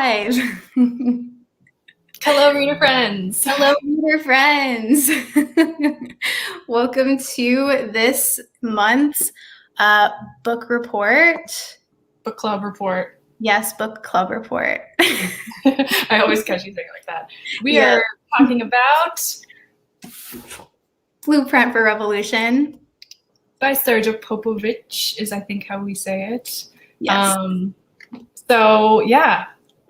live. Hello, reader friends. Hello, reader friends. Welcome to this month's book report. Book club report. Yes, book club report. I always catch you saying it like that. We are talking about Blueprint for Revolution by Srdja Popovic is, I think, how we say it. Yes.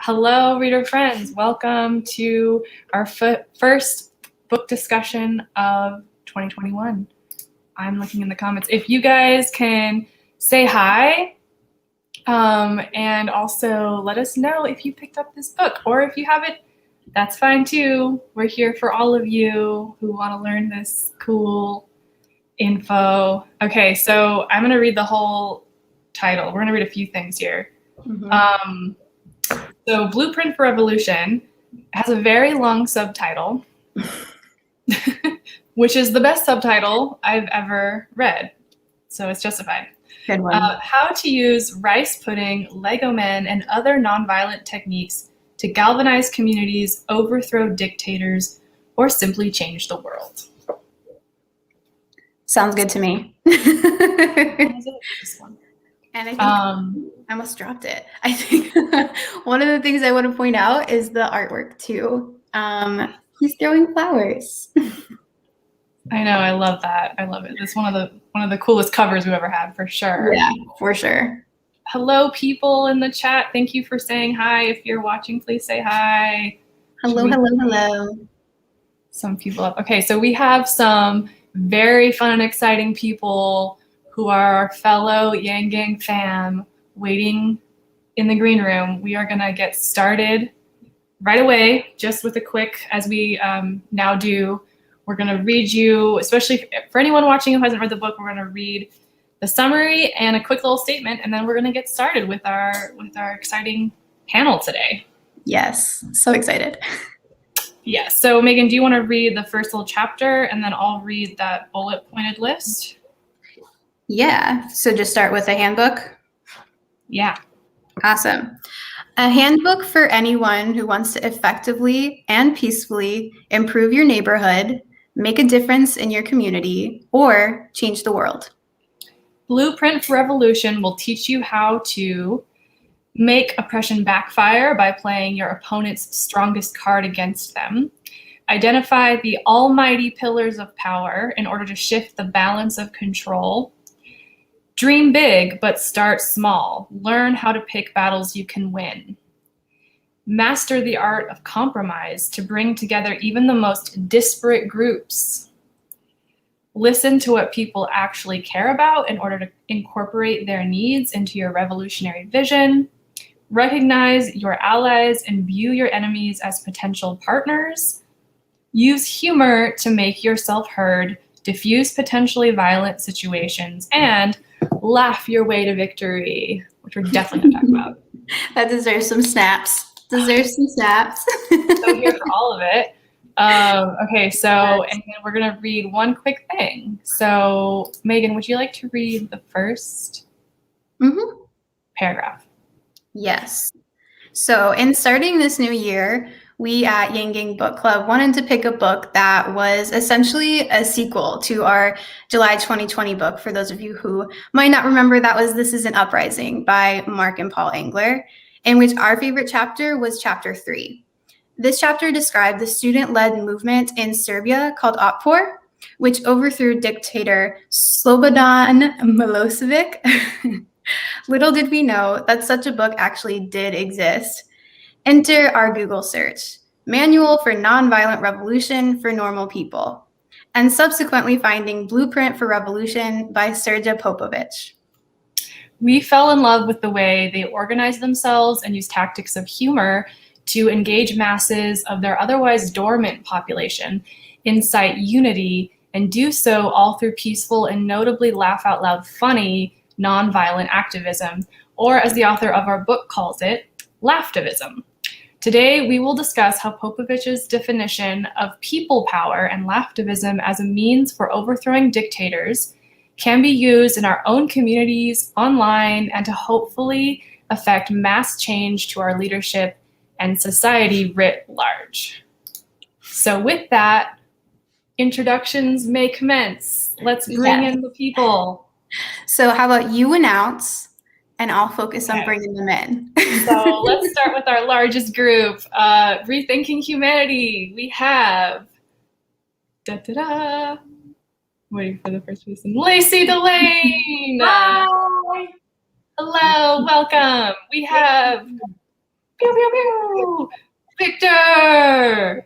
Hello, reader friends. Welcome to our first book discussion of 2021. I'm looking in the comments. If you guys can say hi, and also let us know if you picked up this book, or if you haven't, that's fine too. We're here for all of you who want to learn this cool info. Okay, so I'm going to read the whole title. We're going to read a few things here. Mm-hmm. So Blueprint for Revolution has a very long subtitle, which is the best subtitle I've ever read. So it's justified. Good one. How to use rice pudding, Lego men, and other nonviolent techniques to galvanize communities, overthrow dictators, or simply change the world. Sounds good to me. This one? And I think I almost dropped it. I think one of the things I want to point out is the artwork too. He's throwing flowers. I know, I love that. I love it. It's one of the coolest covers we've ever had, for sure. Yeah, for sure. Hello, people in the chat. Thank you for saying hi. If you're watching, please say hi. Hello. Some people up. Okay, so we have some very fun and exciting people who are our fellow Yang Gang fam waiting in the green room. We are going to get started right away, just with a quick, as we now do. We're going to read you, especially for anyone watching who hasn't read the book, we're going to read the summary and a quick little statement, and then we're going to get started with our exciting panel today. Yes, so excited. Yeah, so Megan, do you want to read the first little chapter, and then I'll read that bullet pointed list? Yeah, so just start with a handbook? Yeah. Awesome. A handbook for anyone who wants to effectively and peacefully improve your neighborhood, make a difference in your community, or change the world. Blueprint for Revolution will teach you how to make oppression backfire by playing your opponent's strongest card against them, identify the almighty pillars of power in order to shift the balance of control, dream big, but start small. Learn how to pick battles you can win. Master the art of compromise to bring together even the most disparate groups. Listen to what people actually care about in order to incorporate their needs into your revolutionary vision. Recognize your allies and view your enemies as potential partners. Use humor to make yourself heard, diffuse potentially violent situations, and laugh your way to victory, which we're definitely going to talk about. That deserves some snaps. So here for all of it. Okay, so and then we're going to read one quick thing. So Megan, would you like to read the first paragraph? Yes. So in starting this new year, we at Yang Gang Book Club wanted to pick a book that was essentially a sequel to our July 2020 book. For those of you who might not remember, that was This Is an Uprising by Mark and Paul Engler, in which our favorite chapter was chapter 3. This chapter described the student-led movement in Serbia called Otpor, which overthrew dictator Slobodan Milosevic. Little did we know that such a book actually did exist. Enter our Google search, Manual for Nonviolent Revolution for Normal People, and subsequently finding Blueprint for Revolution by Srdja Popovic. We fell in love with the way they organized themselves and used tactics of humor to engage masses of their otherwise dormant population, incite unity, and do so all through peaceful and notably laugh out loud funny nonviolent activism, or as the author of our book calls it, laughtivism. Today, we will discuss how Popovic's definition of people power and laughtivism as a means for overthrowing dictators can be used in our own communities, online, and to hopefully affect mass change to our leadership and society writ large. So with that, introductions may commence. Let's bring in the people. So how about you announce, and I'll focus on bringing them in. So let's start with our largest group, Rethinking Humanity. We have, waiting for the first person, Lacey Delane. Hi. Hello, welcome. We have Victor.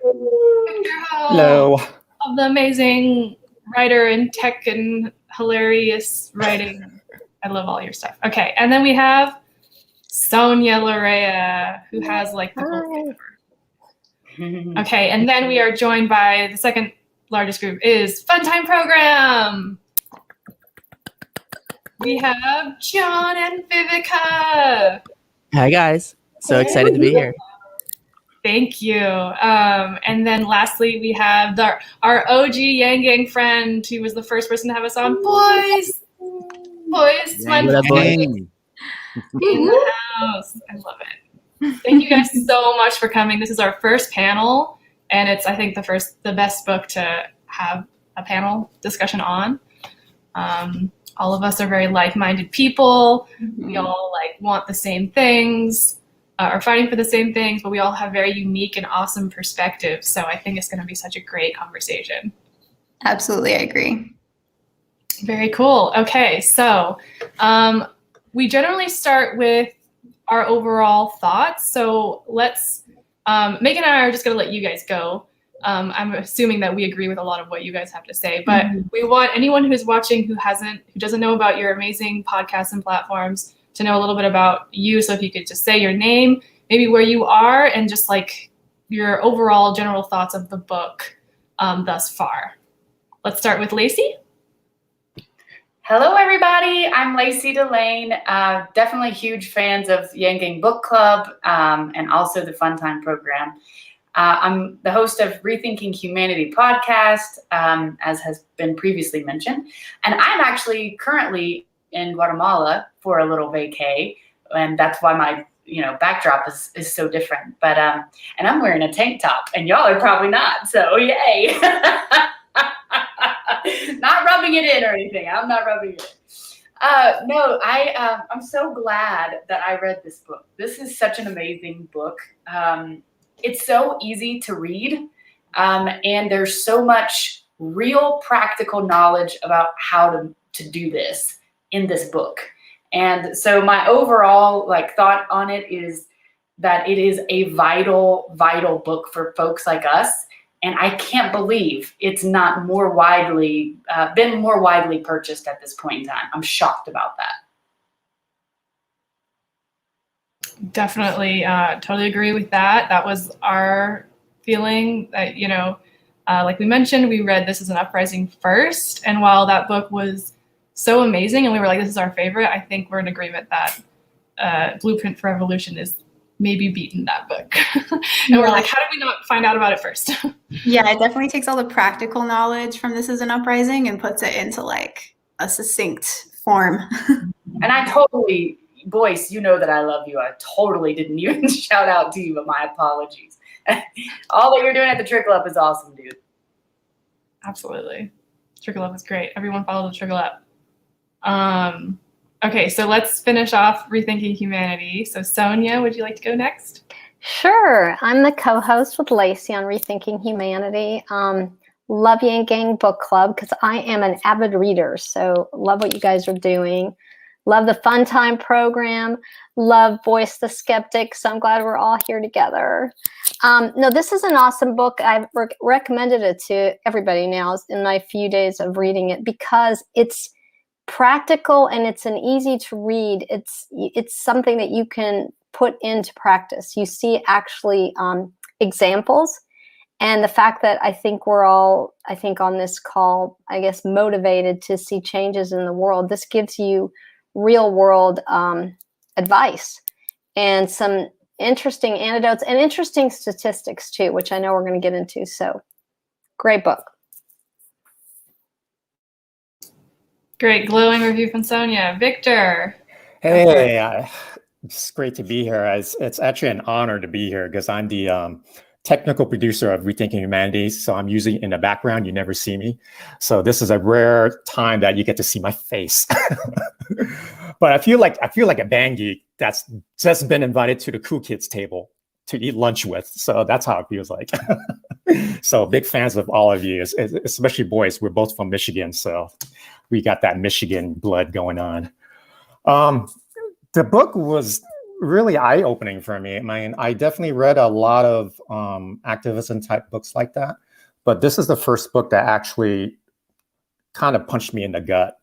Hello. Of the amazing writer in tech and hilarious writing. I love all your stuff. Okay, and then we have Sonia Larea, who has like the whole thing. Okay, and then we are joined by the second largest group is Fun Time Program. We have John and Vivika. Hi guys. So excited to be here. Thank you. And then lastly, we have our OG Yang Gang friend who was the first person to have us on, Boyce. Boyce, my What up, boy? in the house. I love it. Thank you guys so much for coming. This is our first panel, and it's, I think, the best book to have a panel discussion on. All of us are very like-minded people. We all want the same things, are fighting for the same things, but we all have very unique and awesome perspectives. So I think it's going to be such a great conversation. Absolutely, I agree. Very cool. Okay, so we generally start with our overall thoughts. So let's, Megan and I are just going to let you guys go. I'm assuming that we agree with a lot of what you guys have to say, but we want anyone who's watching who doesn't know about your amazing podcasts and platforms to know a little bit about you. So if you could just say your name, maybe where you are, and just your overall general thoughts of the book thus far. Let's start with Lacey. Hello, everybody. I'm Lacey Delane. Definitely huge fans of Yang Gang Book Club and also the Fun Time Program. I'm the host of Rethinking Humanity Podcast, as has been previously mentioned. And I'm actually currently in Guatemala for a little vacay. And that's why my backdrop is so different. But and I'm wearing a tank top, and y'all are probably not. So yay. Not rubbing it in or anything. I'm not rubbing it in. No, I'm so glad that I read this book. This is such an amazing book. It's so easy to read, and there's so much real practical knowledge about how to do this in this book. And so my overall thought on it is that it is a vital, vital book for folks like us. And I can't believe it's not been more widely purchased at this point in time. I'm shocked about that. Definitely, totally agree with that. That was our feeling that, like we mentioned, we read This Is an Uprising first. And while that book was so amazing and we were like, this is our favorite, I think we're in agreement that Blueprint for Revolution is maybe beaten that book. And we're like, how did we not find out about it first? Yeah, it definitely takes all the practical knowledge from This Is an Uprising and puts it into a succinct form. And I totally, Boyce, you know that I love you. I totally didn't even shout out to you, but my apologies. All that you're doing at the Trickle Up is awesome, dude. Absolutely. Trickle Up is great. Everyone follow the Trickle Up. Okay, so let's finish off Rethinking Humanity. So Sonia, would you like to go next? Sure. I'm the co-host with Lacey on Rethinking Humanity. Love Yang Gang Book Club because I am an avid reader. So love what you guys are doing. Love the Fun Time Program. Love Boyce the Skeptic. So I'm glad we're all here together. No, this is an awesome book. I've recommended it to everybody now in my few days of reading it because it's practical and it's an easy to read. It's something that you can put into practice. You see actually examples, and the fact that I think we're all, on this call, motivated to see changes in the world. This gives you real world advice and some interesting antidotes and interesting statistics too, which I know we're going to get into. So great book. Great glowing review from Sonia. Victor. Hey, It's great to be here. It's actually an honor to be here because I'm the technical producer of Rethinking Humanity. So I'm usually in the background. You never see me. So this is a rare time that you get to see my face. But I feel like a band geek that's just been invited to the cool kids table to eat lunch with. So that's how it feels like. So big fans of all of you, especially Boyce. We're both from Michigan. So we got that Michigan blood going on. The book was really eye-opening for me. I mean, I definitely read a lot of activism type books like that, but this is the first book that actually kind of punched me in the gut,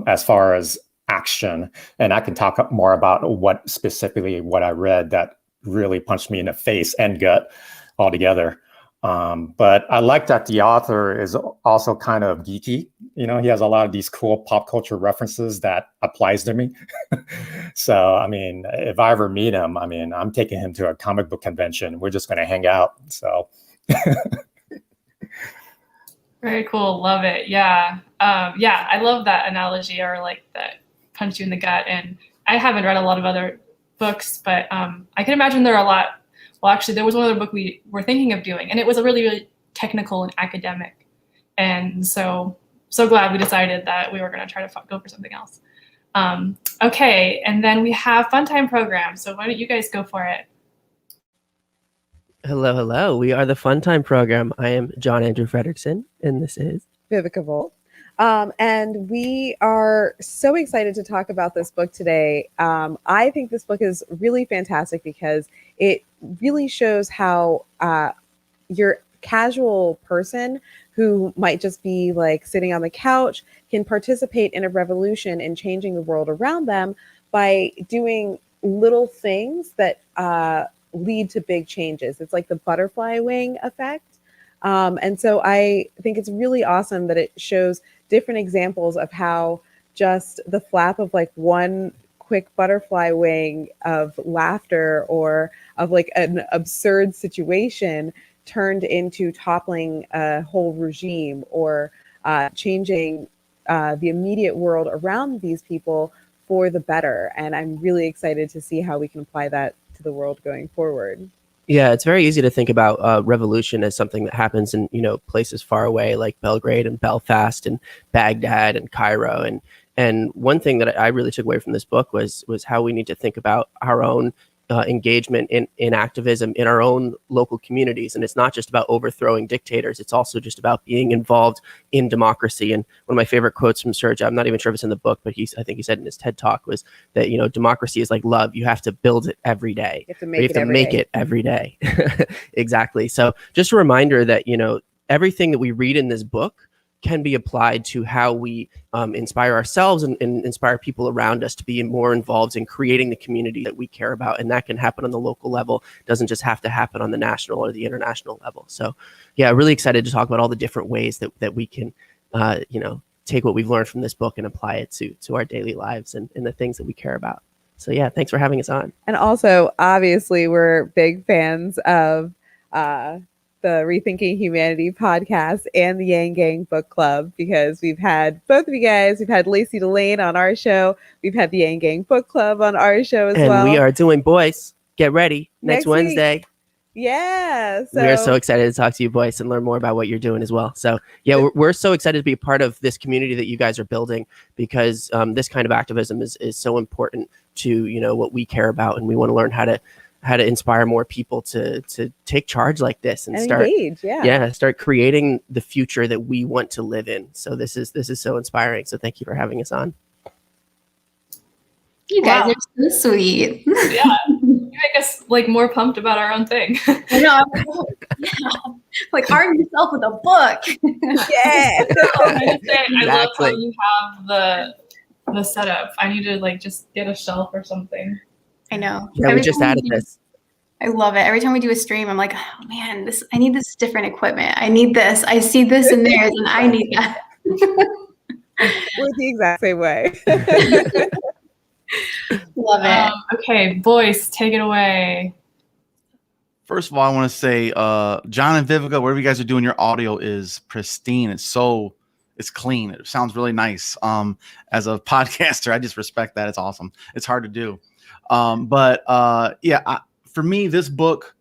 as far as action. And I can talk more about what I read that really punched me in the face and gut altogether. But I like that the author is also kind of geeky. He has a lot of these cool pop culture references that applies to me. So, I mean, if I ever meet him, I'm taking him to a comic book convention. We're just going to hang out. So. Very cool. Love it. Yeah. I love that analogy, or like that punch you in the gut. And I haven't read a lot of other books, but I can imagine there are a lot. Well, actually, there was one other book we were thinking of doing, and it was a really, really technical and academic. And so glad we decided that we were going to try to go for something else. Okay, and then we have fun time programs. So why don't you guys go for it? Hello. We are the Fun Time program. I am John Andrew Fredrickson, and this is Vivika Volt. And we are so excited to talk about this book today. I think this book is really fantastic because it really shows how your casual person who might just be like sitting on the couch can participate in a revolution in changing the world around them by doing little things that lead to big changes. It's like the butterfly wing effect. And so I think it's really awesome that it shows different examples of how just the flap of like one quick butterfly wing of laughter or of like an absurd situation turned into toppling a whole regime or changing the immediate world around these people for the better. And I'm really excited to see how we can apply that to the world going forward. Yeah, it's very easy to think about revolution as something that happens in, places far away like Belgrade and Belfast and Baghdad and Cairo. And one thing that I really took away from this book was how we need to think about our own engagement in activism in our own local communities. And it's not just about overthrowing dictators. It's also just about being involved in democracy. And one of my favorite quotes from Srdja, I'm not even sure if it's in the book, but I think he said in his TED Talk was that, democracy is like love. You have to build it every day. You have to make it every day. Exactly. So just a reminder that, everything that we read in this book can be applied to how we inspire ourselves and inspire people around us to be more involved in creating the community that we care about. And that can happen on the local level. It doesn't just have to happen on the national or the international level. So yeah, really excited to talk about all the different ways that we can, take what we've learned from this book and apply it to our daily lives and the things that we care about. So yeah, thanks for having us on. And also, obviously, we're big fans of the Rethinking Humanity podcast and the Yang Gang Book Club because we've had both of you guys. We've had Lacey Delane on our show. We've had the Yang Gang Book Club on our show as well. And we are doing Boyce. Get ready next Wednesday. Week. Yeah. We are so excited to talk to you, Boyce, and learn more about what you're doing as well. So yeah, we're so excited to be a part of this community that you guys are building because this kind of activism is so important to, what we care about. And we want to learn how to inspire more people to take charge like this and start engage, start creating the future that we want to live in. So this is so inspiring. So thank you for having us on. You guys are so sweet. Yeah, you make us like more pumped about our own thing. I know. Like arm yourself with a book. Yeah. I love how you have the setup. I need to just get a shelf or something. I know. Yeah, we just added this. I love it. Every time we do a stream, I'm like, oh man, I need this different equipment. I need this. I see this in theirs, and I need that. We're the exact same way. Love it. Okay, Boyce, take it away. First of all, I want to say, John and Vivika, whatever you guys are doing, your audio is pristine. It's It's clean. It sounds really nice. As a podcaster, I just respect that. It's awesome. It's hard to do. For me, this book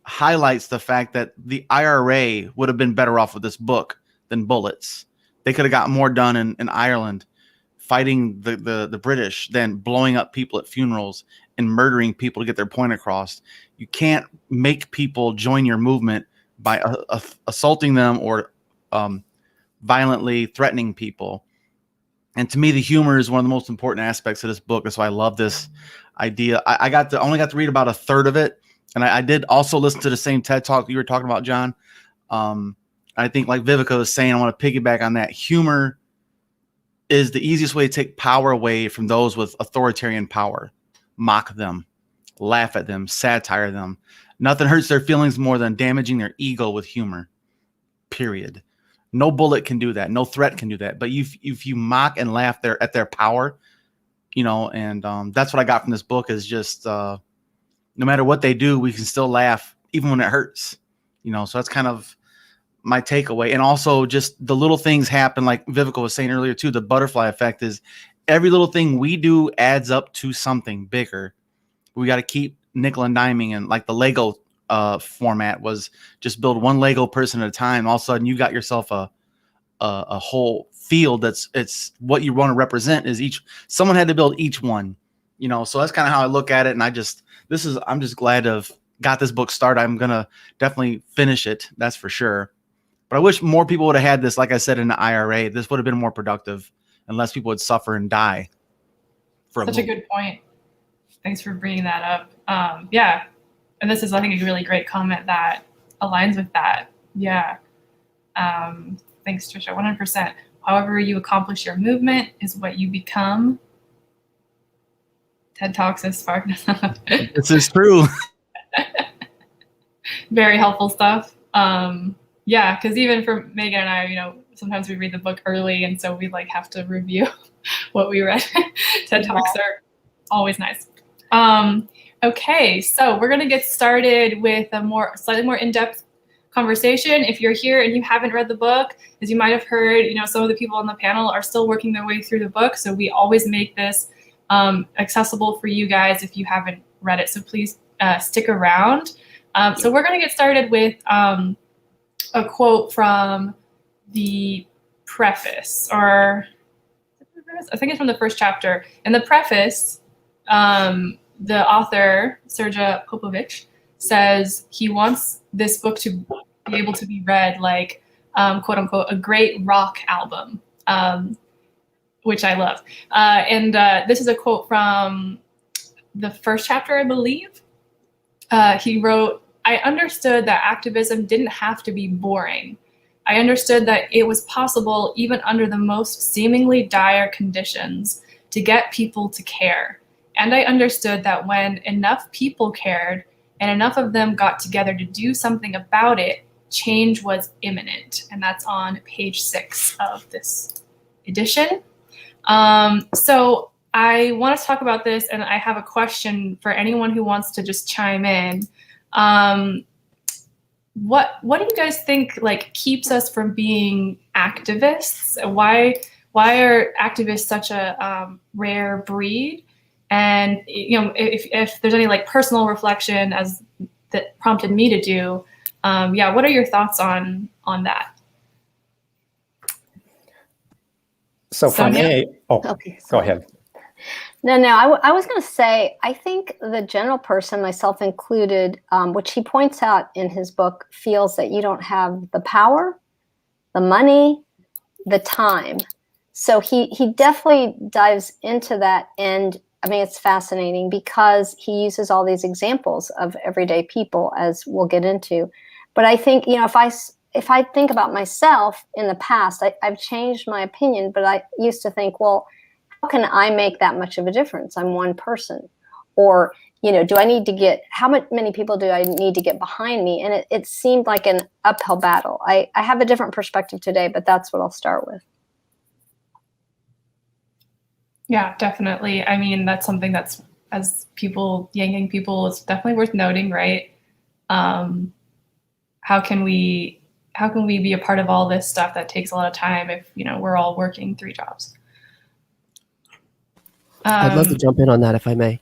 highlights the fact that the IRA would have been better off with this book than bullets. They could have got more done in Ireland fighting the British than blowing up people at funerals and murdering people to get their point across. You can't make people join your movement by assaulting them or violently threatening people. And to me, the humor is one of the most important aspects of this book. And so I love this idea. I only got to read about a third of it. And I did also listen to the same TED Talk you were talking about, John. I think, like Vivika was saying, I want to piggyback on that. Humor is the easiest way to take power away from those with authoritarian power. Mock them, laugh at them, satire them. Nothing hurts their feelings more than damaging their ego with humor, period. No bullet can do that. No threat can do that. But if you mock and laugh at their power, and that's what I got from this book is just no matter what they do, we can still laugh even when it hurts. So that's kind of my takeaway. And also just the little things happen, like Vivika was saying earlier too, the butterfly effect is every little thing we do adds up to something bigger. We got to keep nickel and diming, and like the Lego format was just build one Lego person at a time. All of a sudden you got yourself a whole field it's what you want to represent is someone had to build each one, so that's kind of how I look at it. And I'm just glad to have got this book started. I'm going to definitely finish it. That's for sure. But I wish more people would have had this. Like I said, in the IRA, this would have been more productive and less people would suffer and die. Such a good point. Thanks for bringing that up. Yeah. And this is, I think, a really great comment that aligns with that. Yeah. Thanks, Trisha. 100%. However you accomplish your movement is what you become. TED Talks has sparked us up. This is true. Very helpful stuff. Yeah, because even for Megan and I, sometimes we read the book early, and so we have to review what we read. TED Talks are always nice. Okay, so we're gonna get started with a slightly more in-depth conversation. If you're here and you haven't read the book, as you might have heard, some of the people on the panel are still working their way through the book, so we always make this accessible for you guys if you haven't read it. So please stick around. So we're gonna get started with a quote from the preface, or I think it's from the first chapter. In the preface, the author, Srdja Popovic, says he wants this book to be able to be read like, quote unquote, a great rock album, which I love. And this is a quote from the first chapter, I believe. He wrote, "I understood that activism didn't have to be boring. I understood that it was possible, even under the most seemingly dire conditions, to get people to care. And I understood that when enough people cared and enough of them got together to do something about it, change was imminent." And that's on page 6 of this edition. So I want to talk about this, and I have a question for anyone who wants to just chime in. What do you guys think keeps us from being activists? Why are activists such a rare breed? And if there's any personal reflection as that prompted me to do, what are your thoughts on that? So for me, Okay. Go ahead. No, I was going to say, I think the general person, myself included, which he points out in his book, feels that you don't have the power, the money, the time. So he definitely dives into that. And I mean, it's fascinating because he uses all these examples of everyday people, as we'll get into. But I think, if I think about myself in the past, I've changed my opinion, but I used to think, well, how can I make that much of a difference? I'm one person. Or, do I need to get, many people do I need to get behind me? And it seemed like an uphill battle. I have a different perspective today, but that's what I'll start with. Yeah, definitely. I mean, that's something that's, as people, Yang people, it's definitely worth noting, right? How can we how can we be a part of all this stuff that takes a lot of time if, you know, we're all working 3 jobs? I'd love to jump in on that if I may.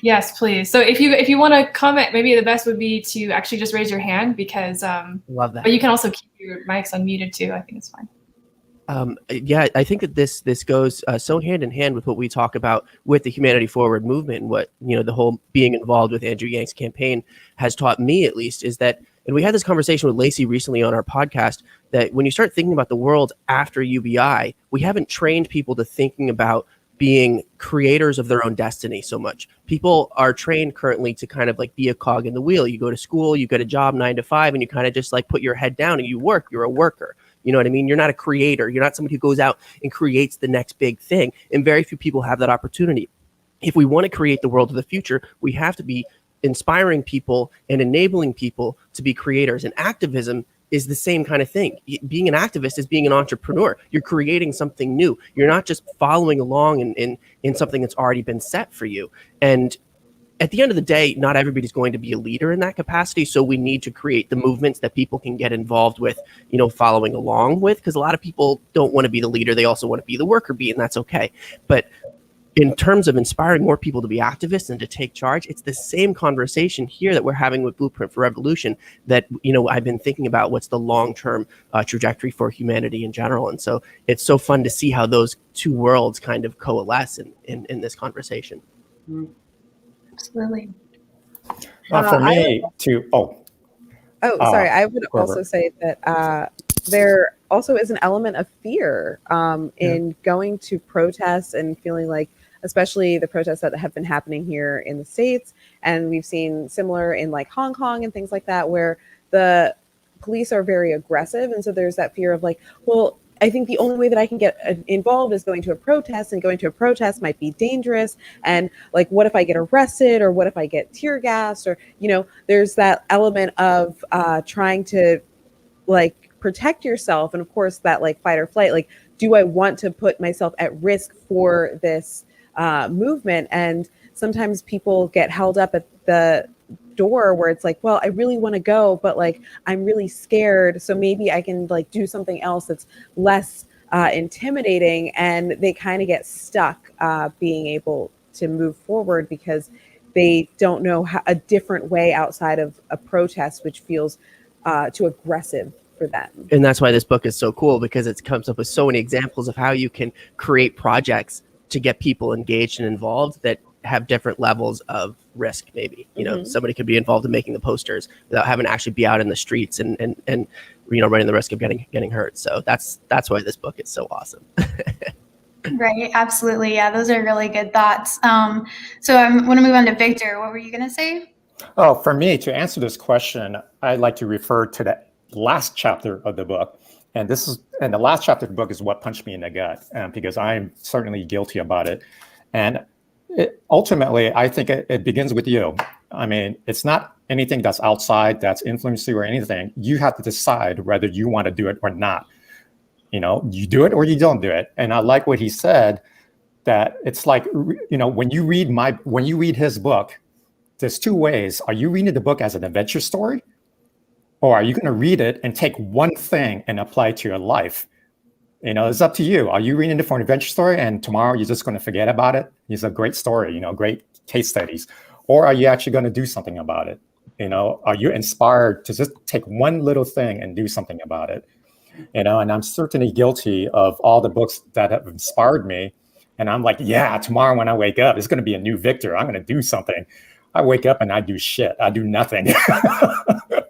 Yes, please. So if you want to comment, maybe the best would be to actually just raise your hand because Love that. But you can also keep your mics unmuted too. I think it's fine. Yeah, I think that this goes so hand in hand with what we talk about with the Humanity Forward movement, and what, you know, the whole being involved with Andrew Yang's campaign has taught me, at least, is that, and we had this conversation with Lacey recently on our podcast, that when you start thinking about the world after UBI, we haven't trained people to thinking about being creators of their own destiny so much. People are trained currently to kind of like be a cog in the wheel. You go to school, you get a job 9 to 5, and you kind of just like put your head down and you work. You're a worker. You know what I mean? You're not a creator. You're not somebody who goes out and creates the next big thing. And very few people have that opportunity. If we want to create the world of the future, we have to be inspiring people and enabling people to be creators. And activism is the same kind of thing. Being an activist is being an entrepreneur. You're creating something new. You're not just following along in something that's already been set for you. And at the end of the day, not everybody's going to be a leader in that capacity. So we need to create the movements that people can get involved with, you know, following along with, because a lot of people don't want to be the leader. They also want to be the worker bee, and that's okay. But in terms of inspiring more people to be activists and to take charge, it's the same conversation here that we're having with Blueprint for Revolution that, you know, I've been thinking about what's the long-term trajectory for humanity in general. And so it's so fun to see how those two worlds kind of coalesce in this conversation. Absolutely. For me, sorry, I would also say that there also is an element of fear in going to protests and feeling like, especially the protests that have been happening here in the States, and we've seen similar in like Hong Kong and things like that, where the police are very aggressive. And so there's that fear of like, well, I think the only way that I can get involved is going to a protest, and going to a protest might be dangerous. And like, what if I get arrested, or what if I get tear gassed, or, you know, there's that element of trying to like protect yourself. And of course that like fight or flight, like, do I want to put myself at risk for this movement? And sometimes people get held up at the door where it's like, well, I really want to go, but like, I'm really scared. So maybe I can like do something else that's less intimidating. And they kind of get stuck being able to move forward because they don't know a different way outside of a protest, which feels too aggressive for them. And that's why this book is so cool, because it comes up with so many examples of how you can create projects to get people engaged and involved that have different levels of risk. Maybe, you know, somebody could be involved in making the posters without having to actually be out in the streets and you know, running the risk of getting hurt. So that's why this book is so awesome. Right. Absolutely. Yeah, those are really good thoughts. So I want to move on to Victor. What were you going to say? Oh, for me, to answer this question, I'd like to refer to the last chapter of the book. And the last chapter of the book is what punched me in the gut, because I'm certainly guilty about it. And ultimately, I think it begins with you. I mean, it's not anything that's outside that's influenced you or anything. You have to decide whether you want to do it or not. You know, you do it or you don't do it. And I like what he said, that it's like, you know, when you read his book, there's two ways. Are you reading the book as an adventure story? Or are you going to read it and take one thing and apply it to your life? You know, it's up to you. Are you reading it for an adventure story and tomorrow you're just going to forget about it? It's a great story, you know, great case studies. Or are you actually going to do something about it? You know, are you inspired to just take one little thing and do something about it? You know, and I'm certainly guilty of all the books that have inspired me. And I'm like, yeah, tomorrow when I wake up, it's going to be a new Victor. I'm going to do something. I wake up and I do shit. I do nothing.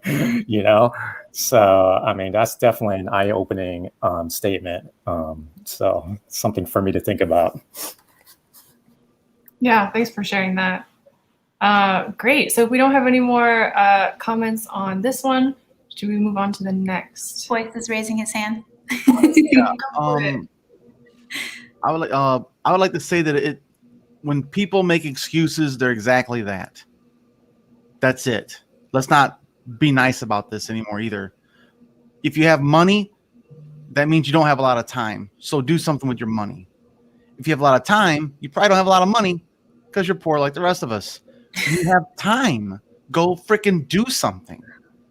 You know, so I mean, that's definitely an eye-opening statement. So something for me to think about. Yeah, thanks for sharing that. Great. So if we don't have any more comments on this one, should we move on to the next? Boyce is raising his hand. Yeah, I would like to say that when people make excuses, they're exactly that. That's it. Let's not be nice about this anymore either. If you have money, that means you don't have a lot of time. So do something with your money. If you have a lot of time, you probably don't have a lot of money because you're poor like the rest of us. You have time. Go freaking do something.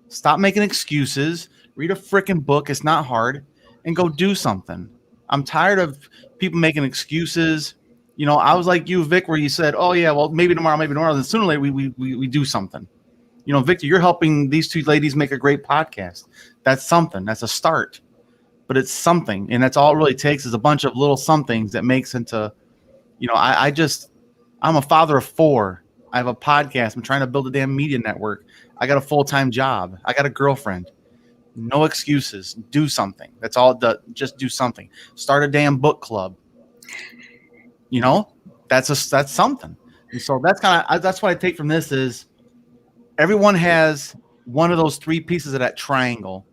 Stop making excuses. Read a freaking book. It's not hard, and go do something. I'm tired of people making excuses. You know, I was like you, Vic, where you said, "Oh yeah, well maybe tomorrow." Then sooner or later we do something. You know, Victor, you're helping these two ladies make a great podcast. That's something. That's a start, but it's something, and that's all it really takes is a bunch of little somethings that makes into. You know, I'm a father of 4. I have a podcast. I'm trying to build a damn media network. I got a full-time job. I got a girlfriend. No excuses. Do something. That's all it does. Just do something. Start a damn book club. You know, that's something. And so that's what I take from this is everyone has one of those 3 pieces of that triangle.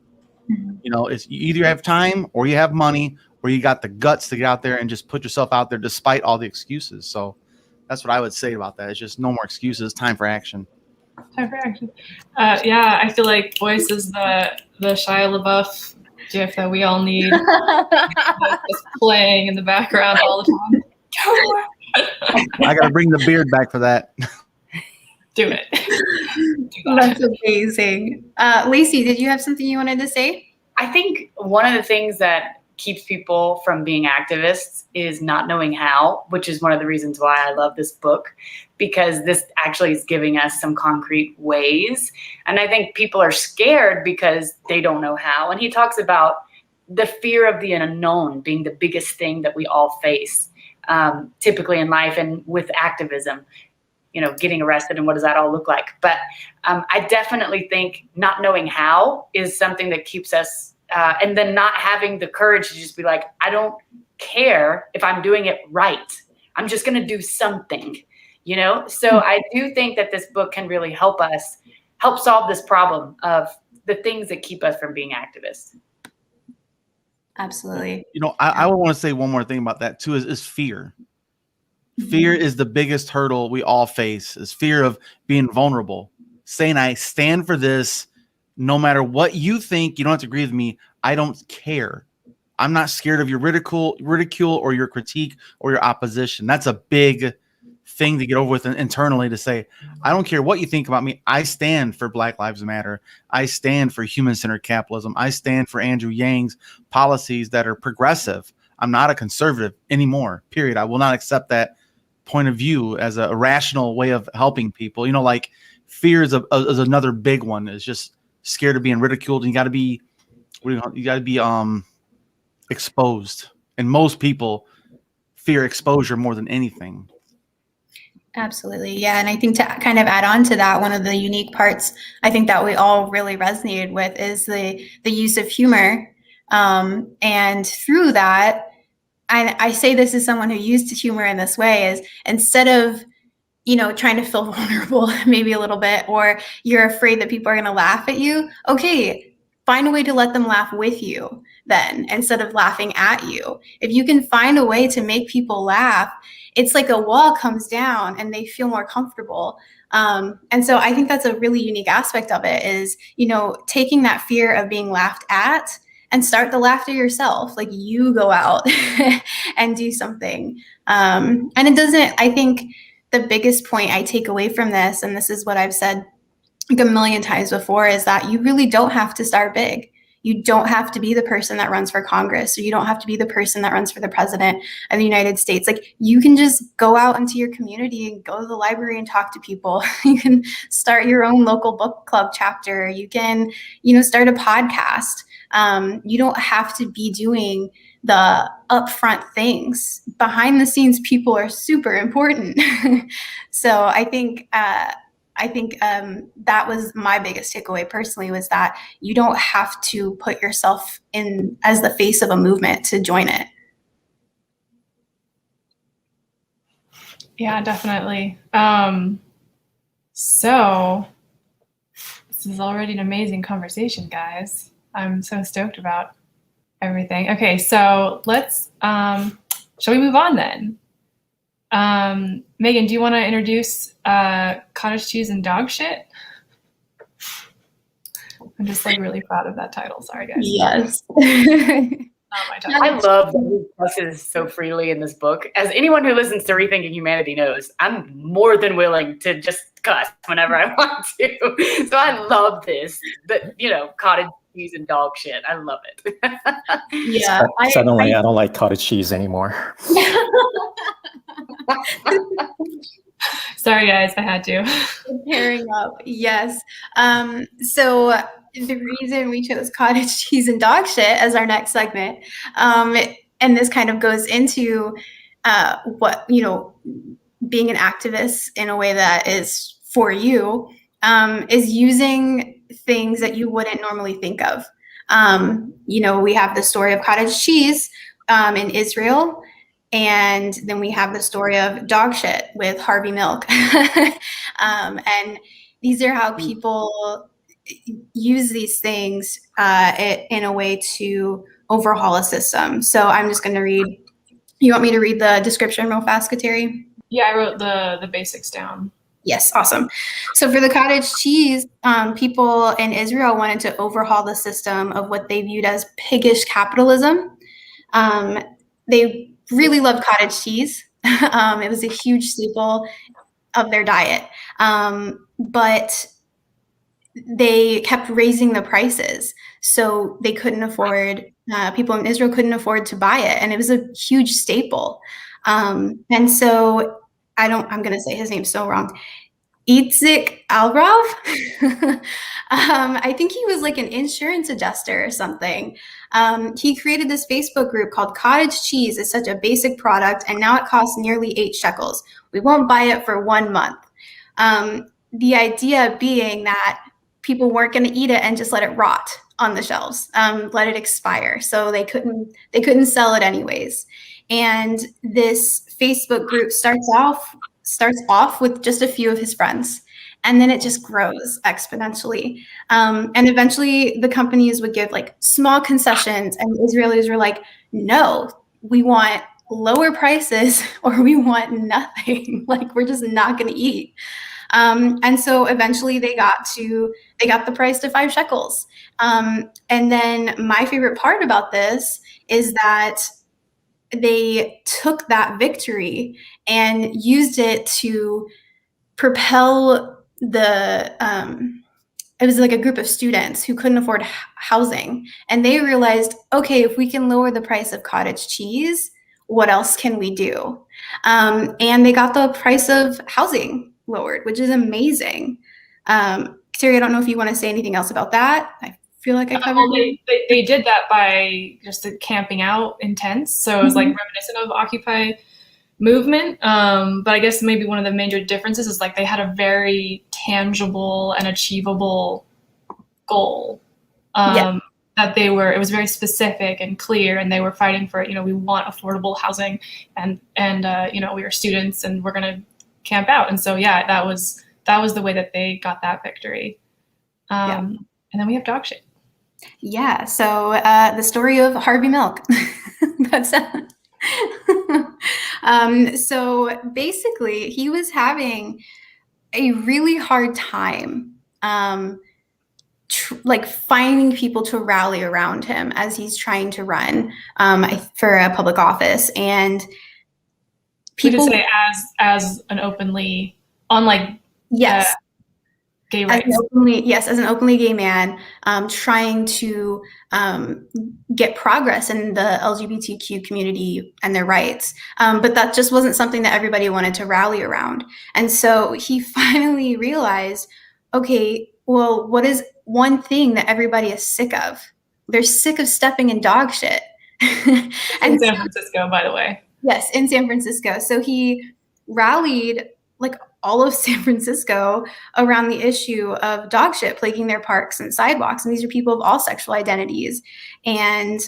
You know, it's you either have time or you have money or you got the guts to get out there and just put yourself out there despite all the excuses. So that's what I would say about that. It's just no more excuses. Time for action. Time for action. Yeah, I feel like Boyce is the Shia LaBeouf gif that we all need. Just playing in the background all the time. I got to bring the beard back for that. Do it. That's amazing. Lacey, did you have something you wanted to say? I think one of the things that keeps people from being activists is not knowing how, which is one of the reasons why I love this book, because this actually is giving us some concrete ways. And I think people are scared because they don't know how. And he talks about the fear of the unknown being the biggest thing that we all face, typically in life and with activism, you know, getting arrested and what does that all look like? But I definitely think not knowing how is something that keeps us and then not having the courage to just be like, I don't care if I'm doing it right. I'm just going to do something, you know? So I do think that this book can really help solve this problem of the things that keep us from being activists. Absolutely. You know, I would want to say one more thing about that too, is fear. Fear is the biggest hurdle we all face, is fear of being vulnerable. Saying I stand for this, no matter what you think, you don't have to agree with me. I don't care. I'm not scared of your ridicule or your critique or your opposition. That's a big thing to get over with internally, to say, I don't care what you think about me. I stand for Black Lives Matter. I stand for human-centered capitalism. I stand for Andrew Yang's policies that are progressive. I'm not a conservative anymore, period. I will not accept that point of view as a rational way of helping people. You know, like fear is another big one. It's just scared of being ridiculed, and you got to be exposed. And most people fear exposure more than anything. Absolutely. Yeah. And I think to kind of add on to that, one of the unique parts I think that we all really resonated with is the use of humor. And through that, I say this as someone who used humor in this way, is instead of, you know, trying to feel vulnerable maybe a little bit, or you're afraid that people are going to laugh at you. Okay, find a way to let them laugh with you then, instead of laughing at you. If you can find a way to make people laugh, it's like a wall comes down and they feel more comfortable. And so I think that's a really unique aspect of it, is, you know, taking that fear of being laughed at and start the laughter yourself. Like, you go out and do something. And it doesn't, I think the biggest point I take away from this, and this is what I've said like a million times before, is that you really don't have to start big. You don't have to be the person that runs for Congress, or you don't have to be the person that runs for the president of the United States. Like, you can just go out into your community and go to the library and talk to people. You can start your own local book club chapter. You can, you know, start a podcast. You don't have to be doing the upfront things. Behind the scenes, people are super important. So I think that was my biggest takeaway personally, was that you don't have to put yourself in as the face of a movement to join it. Yeah, definitely. So this is already an amazing conversation, guys. I'm so stoked about everything. Okay, so let's, shall we move on then? Megan, do you want to introduce Cottage Cheese and Dog Shit? I'm just like really proud of that title. Sorry, guys. Yes. Not my title. I love that he cusses so freely in this book. As anyone who listens to Rethinking Humanity knows, I'm more than willing to just cuss whenever I want to. So I love this. But, you know, Cottage cheese and dog shit. I love it. Yeah. Suddenly, I don't like cottage cheese anymore. Sorry, guys, I had to. Pairing up, yes. So the reason we chose cottage cheese and dog shit as our next segment, and this kind of goes into what, being an activist in a way that is for you, is using things that you wouldn't normally think of. We have the story of cottage cheese in Israel. And then we have the story of dog shit with Harvey Milk. And these are how people use these things in a way to overhaul a system. So I'm just going to read. You want me to read the description real fast, Kateri? Yeah, I wrote the basics down. Yes, awesome. So for the cottage cheese, people in Israel wanted to overhaul the system of what they viewed as piggish capitalism. They really loved cottage cheese. It was a huge staple of their diet. But they kept raising the prices. So they couldn't afford, people in Israel couldn't afford to buy it. And it was a huge staple. And so I'm going to say his name so wrong. Itzik Alrav. I think he was like an insurance adjuster or something. He created this Facebook group called Cottage Cheese is such a basic product, and now it costs nearly 8 shekels. We won't buy it for 1 month. The idea being that people weren't going to eat it and just let it rot on the shelves, let it expire. So they couldn't sell it anyways. And this Facebook group starts off with just a few of his friends, and then it just grows exponentially. And eventually the companies would give like small concessions, and Israelis were like, no, we want lower prices or we want nothing. Like, we're just not going to eat. And so eventually they got the price to 5 shekels. And then my favorite part about this is that they took that victory and used it to propel it was like a group of students who couldn't afford housing. And they realized, okay, if we can lower the price of cottage cheese, what else can we do? And they got the price of housing lowered, which is amazing. Terry, I don't know if you want to say anything else about that. I feel like I covered it. They did that by just the camping out in tents. So it was like reminiscent of Occupy movement. But I guess maybe one of the major differences is like they had a very tangible and achievable goal. That it was very specific and clear, and they were fighting for, we want affordable housing, and we are students and we're going to camp out. And so, yeah, that was the way that they got that victory. And then we have dog shit. Yeah. So the story of Harvey Milk. That's so basically he was having a really hard time finding people to rally around him as he's trying to run for a public office. And people say as an openly on like yes gay rights. As an openly gay man trying to get progress in the LGBTQ community and their rights. But that just wasn't something that everybody wanted to rally around. And so he finally realized, okay, well, what is one thing that everybody is sick of? They're sick of stepping in dog shit. In San Francisco, by the way. Yes, in San Francisco. So he rallied like all of San Francisco around the issue of dog shit plaguing their parks and sidewalks. And these are people of all sexual identities. And,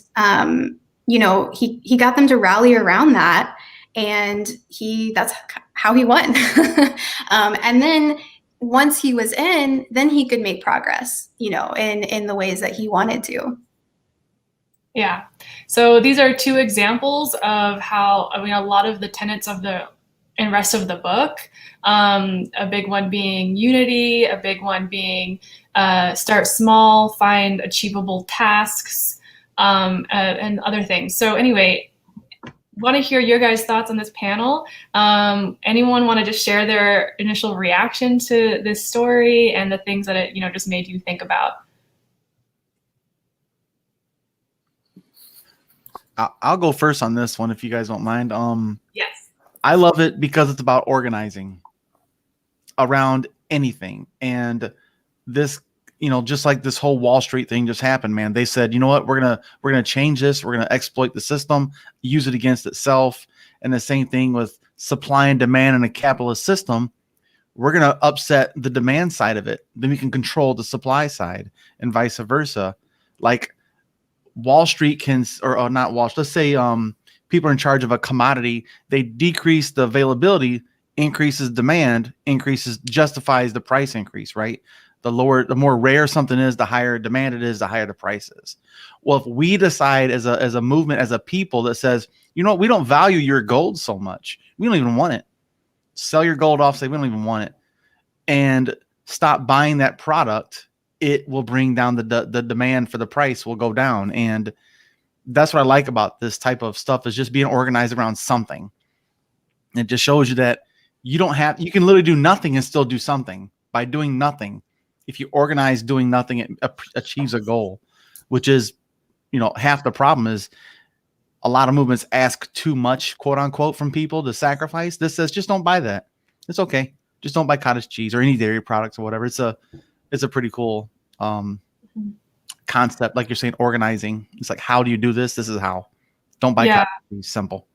he got them to rally around that. And that's how he won. And then once he was in, then he could make progress, in the ways that he wanted to. Yeah. So these are 2 examples of how, a lot of the tenets of the rest of the book, a big one being unity, a big one being start small, find achievable tasks, and other things. So anyway, want to hear your guys' thoughts on this panel. Anyone want to just share their initial reaction to this story and the things that it, just made you think about? I'll go first on this one if you guys don't mind. Yes. I love it because it's about organizing around anything. And this, just like this whole Wall Street thing just happened, man. They said, you know what, we're gonna change this. We're gonna exploit the system, use it against itself. And the same thing with supply and demand in a capitalist system. We're gonna upset the demand side of it. Then we can control the supply side, and vice versa. Like Wall Street can, or not Wall Street. Let's say people are in charge of a commodity. They decrease the availability, increases demand, justifies the price increase, right? The more rare something is, the higher demand it is, the higher the price is. Well, if we decide as a movement, as a people that says, you know what, we don't value your gold so much, we don't even want it. Sell your gold off, say we don't even want it, and stop buying that product, it will bring down the demand for the price will go down. And that's what I like about this type of stuff, is just being organized around something. It just shows you that you can literally do nothing and still do something. By doing nothing, if you organize doing nothing, it achieves a goal, which is, half the problem is a lot of movements ask too much, quote unquote, from people to sacrifice. This says, just don't buy that. It's okay. Just don't buy cottage cheese or any dairy products or whatever. It's a pretty cool concept. Like you're saying, organizing. It's like, how do you do this? This is how. Don't buy cottage cheese. Simple.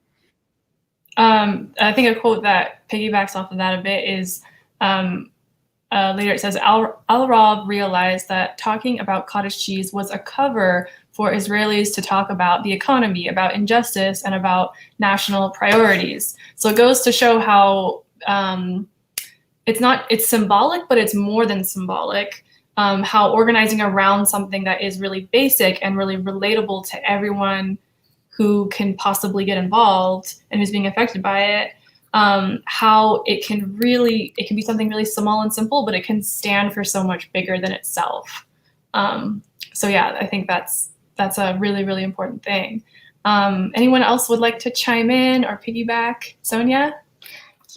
I think a quote that piggybacks off of that a bit is later it says, Al-Rab realized that talking about cottage cheese was a cover for Israelis to talk about the economy, about injustice, and about national priorities. So it goes to show how it's symbolic, but it's more than symbolic. How organizing around something that is really basic and really relatable to everyone who can possibly get involved and who's being affected by it, how it can be something really small and simple, but it can stand for so much bigger than itself. So yeah, I think that's a really, really important thing. Anyone else would like to chime in or piggyback? Sonia?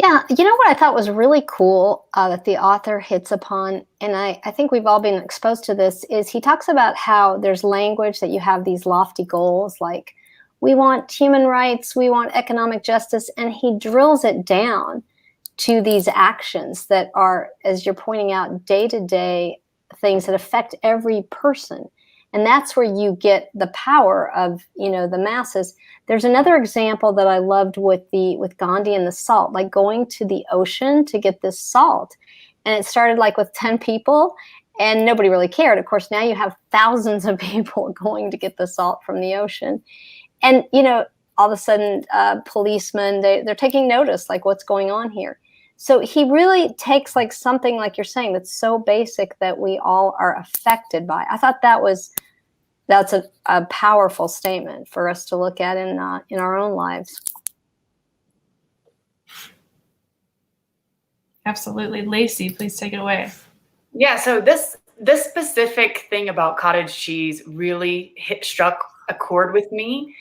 Yeah, you know what I thought was really cool that the author hits upon, and I think we've all been exposed to this, is he talks about how there's language that you have these lofty goals, like we want human rights, we want economic justice, and he drills it down to these actions that are, as you're pointing out, day-to-day things that affect every person. And that's where you get the power of, the masses. There's another example that I loved with Gandhi and the salt, like going to the ocean to get this salt. And it started like with 10 people and nobody really cared. Of course, now you have thousands of people going to get the salt from the ocean. And, all of a sudden, policemen, they're taking notice, like what's going on here. So he really takes like something like you're saying that's so basic that we all are affected by. I thought that's a powerful statement for us to look at in our own lives. Absolutely. Lacey, please take it away. Yeah, so this specific thing about cottage cheese really struck a chord with me.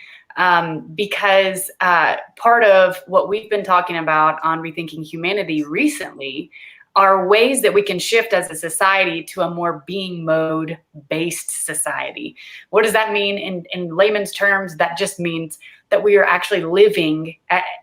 Because part of what we've been talking about on Rethinking Humanity recently are ways that we can shift as a society to a more being mode based society. What does that mean in layman's terms? That just means that we are actually living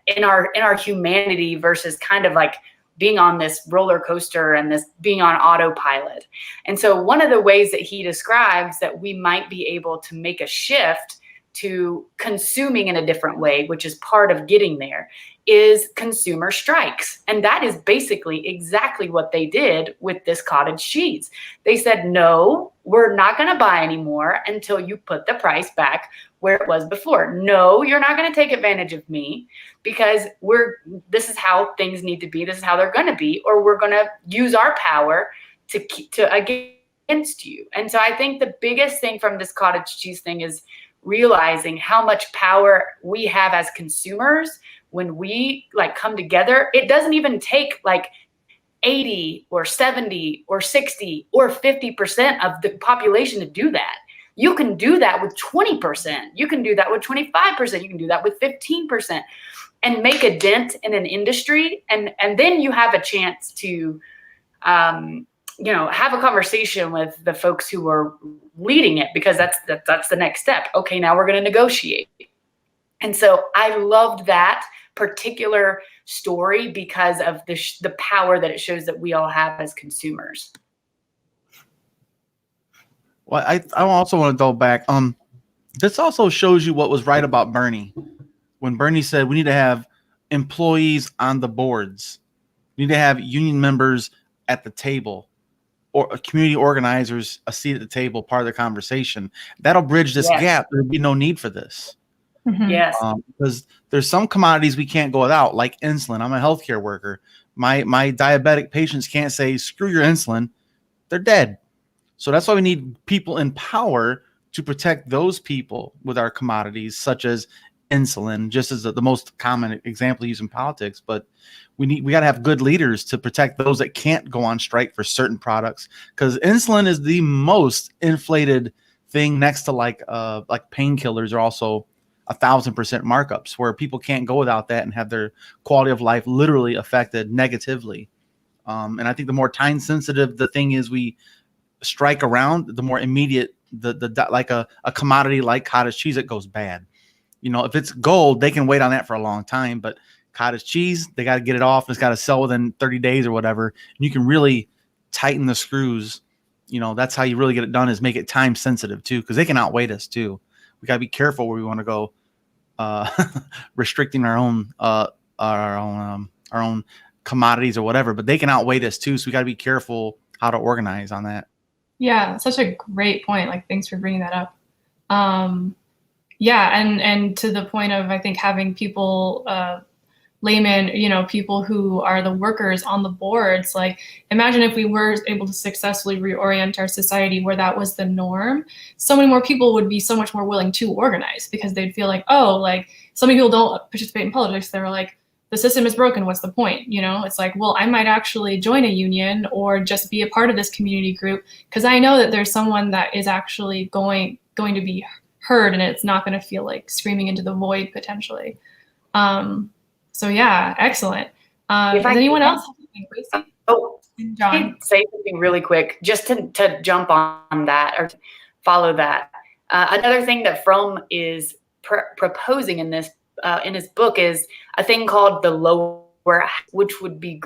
in our humanity versus kind of like being on this roller coaster and this being on autopilot. And so one of the ways that he describes that we might be able to make a shift to consuming in a different way, which is part of getting there, is consumer strikes. And that is basically exactly what they did with this cottage cheese. They said, no, we're not going to buy anymore until you put the price back where it was before. No, you're not going to take advantage of me because this is how things need to be. This is how they're going to be, or we're going to use our power to against you. And so I think the biggest thing from this cottage cheese thing is realizing how much power we have as consumers when we like come together. It doesn't even take like 80 or 70 or 60 or 50% of the population to do that. You can do that with 20%. You can do that with 25%. You can do that with 15% and make a dent in an industry. And then you have a chance to, have a conversation with the folks who are leading it, because that's the next step. Okay, now we're going to negotiate. And so I loved that particular story because of the power that it shows that we all have as consumers. Well, I also want to go back. This also shows you what was right about Bernie. When Bernie said we need to have employees on the boards, we need to have union members at the table, or community organizers a seat at the table, part of the conversation. That'll bridge this gap. There'll be no need for this. Mhm. Yes. Because there's some commodities we can't go without, like insulin. I'm a healthcare worker. My diabetic patients can't say, screw your insulin. They're dead. So that's why we need people in power to protect those people with our commodities, such as insulin, just as the most common example used in politics. But we got to have good leaders to protect those that can't go on strike for certain products, because insulin is the most inflated thing, next to like painkillers are also 1,000% markups, where people can't go without that and have their quality of life literally affected negatively. And I think the more time sensitive the thing is we strike around, the more immediate the like a commodity like cottage cheese, it goes bad. You know, if it's gold, they can wait on that for a long time, but cottage cheese, they got to get it off. It's got to sell within 30 days or whatever. And you can really tighten the screws. You know, that's how you really get it done, is make it time sensitive too, because they can outweigh us too. We got to be careful where we want to go, restricting our own commodities or whatever, but they can outweigh us too. So we got to be careful how to organize on that. Yeah, such a great point. Like, thanks for bringing that up. Yeah, and to the point of, I think, having people, laymen, you know, people who are the workers on the boards. Like, imagine if we were able to successfully reorient our society where that was the norm. So many more people would be so much more willing to organize, because they'd feel like, oh, like, so many people don't participate in politics. They're like, the system is broken. What's the point? You know, it's like, well, I might actually join a union or just be a part of this community group, because I know that there's someone that is actually going to be heard, and it's not going to feel like screaming into the void potentially. So yeah, excellent. Does anyone else have anything? Oh, John, I can say something really quick, just to jump on that or to follow that. Another thing that Fromm is proposing in his book is a thing called the lower, which would be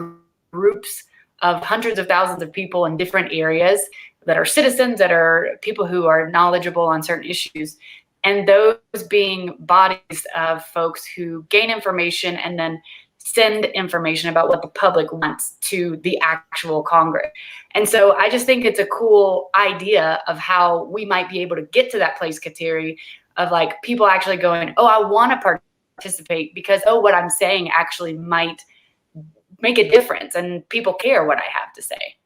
groups of hundreds of thousands of people in different areas that are citizens, that are people who are knowledgeable on certain issues, and those being bodies of folks who gain information and then send information about what the public wants to the actual Congress. And so I just think it's a cool idea of how we might be able to get to that place, Kateri, of like people actually going, oh, I want to participate because, oh, what I'm saying actually might make a difference and people care what I have to say.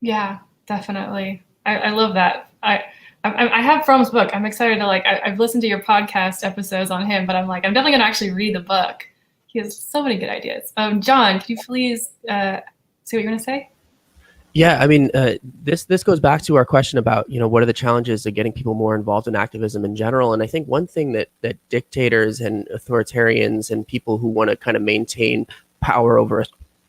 Yeah, definitely. I love that. I have Fromm's book. I'm excited to I've listened to your podcast episodes on him, but I'm definitely going to actually read the book. He has so many good ideas. John, could you please say what you're going to say? Yeah, I mean, this goes back to our question about, what are the challenges of getting people more involved in activism in general. And I think one thing that dictators and authoritarians and people who want to kind of maintain power over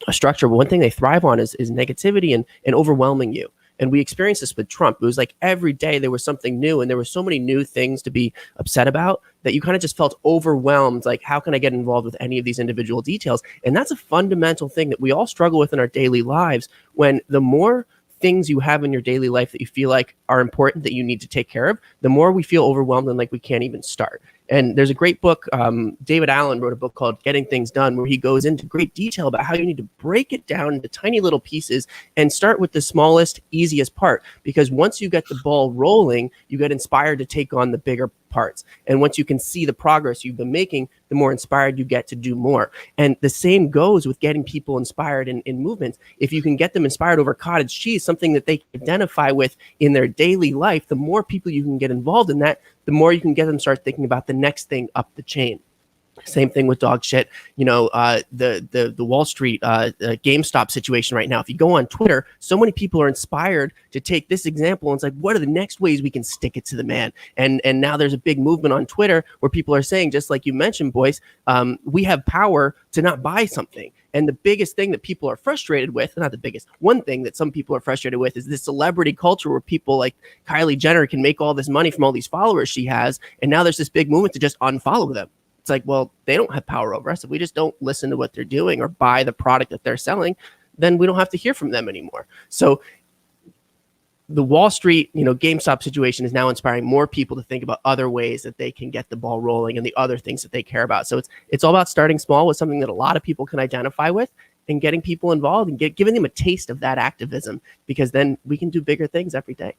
a structure, one thing they thrive on is negativity and overwhelming you. And we experienced this with Trump. It was like every day there was something new, and there were so many new things to be upset about that you kind of just felt overwhelmed. Like, how can I get involved with any of these individual details? And that's a fundamental thing that we all struggle with in our daily lives. When the more things you have in your daily life that you feel like are important that you need to take care of, the more we feel overwhelmed and like we can't even start. And there's a great book, David Allen wrote a book called Getting Things Done, where he goes into great detail about how you need to break it down into tiny little pieces and start with the smallest, easiest part. Because once you get the ball rolling, you get inspired to take on the bigger parts. And once you can see the progress you've been making, the more inspired you get to do more. And the same goes with getting people inspired in movements. If you can get them inspired over cottage cheese, something that they can identify with in their daily life, the more people you can get involved in that, the more you can get them start thinking about the next thing up the chain. Same thing with dog shit. The Wall Street GameStop situation right now. If you go on Twitter, so many people are inspired to take this example and it's like, what are the next ways we can stick it to the man? And now there's a big movement on Twitter where people are saying, just like you mentioned, Boyce, we have power to not buy something. And the biggest thing that people are frustrated with, not the biggest, one thing that some people are frustrated with is this celebrity culture where people like Kylie Jenner can make all this money from all these followers she has. And now there's this big movement to just unfollow them. It's like, well, they don't have power over us. If we just don't listen to what they're doing or buy the product that they're selling, then we don't have to hear from them anymore. So the Wall Street, GameStop situation is now inspiring more people to think about other ways that they can get the ball rolling and the other things that they care about. So it's all about starting small with something that a lot of people can identify with and getting people involved and giving them a taste of that activism, because then we can do bigger things every day.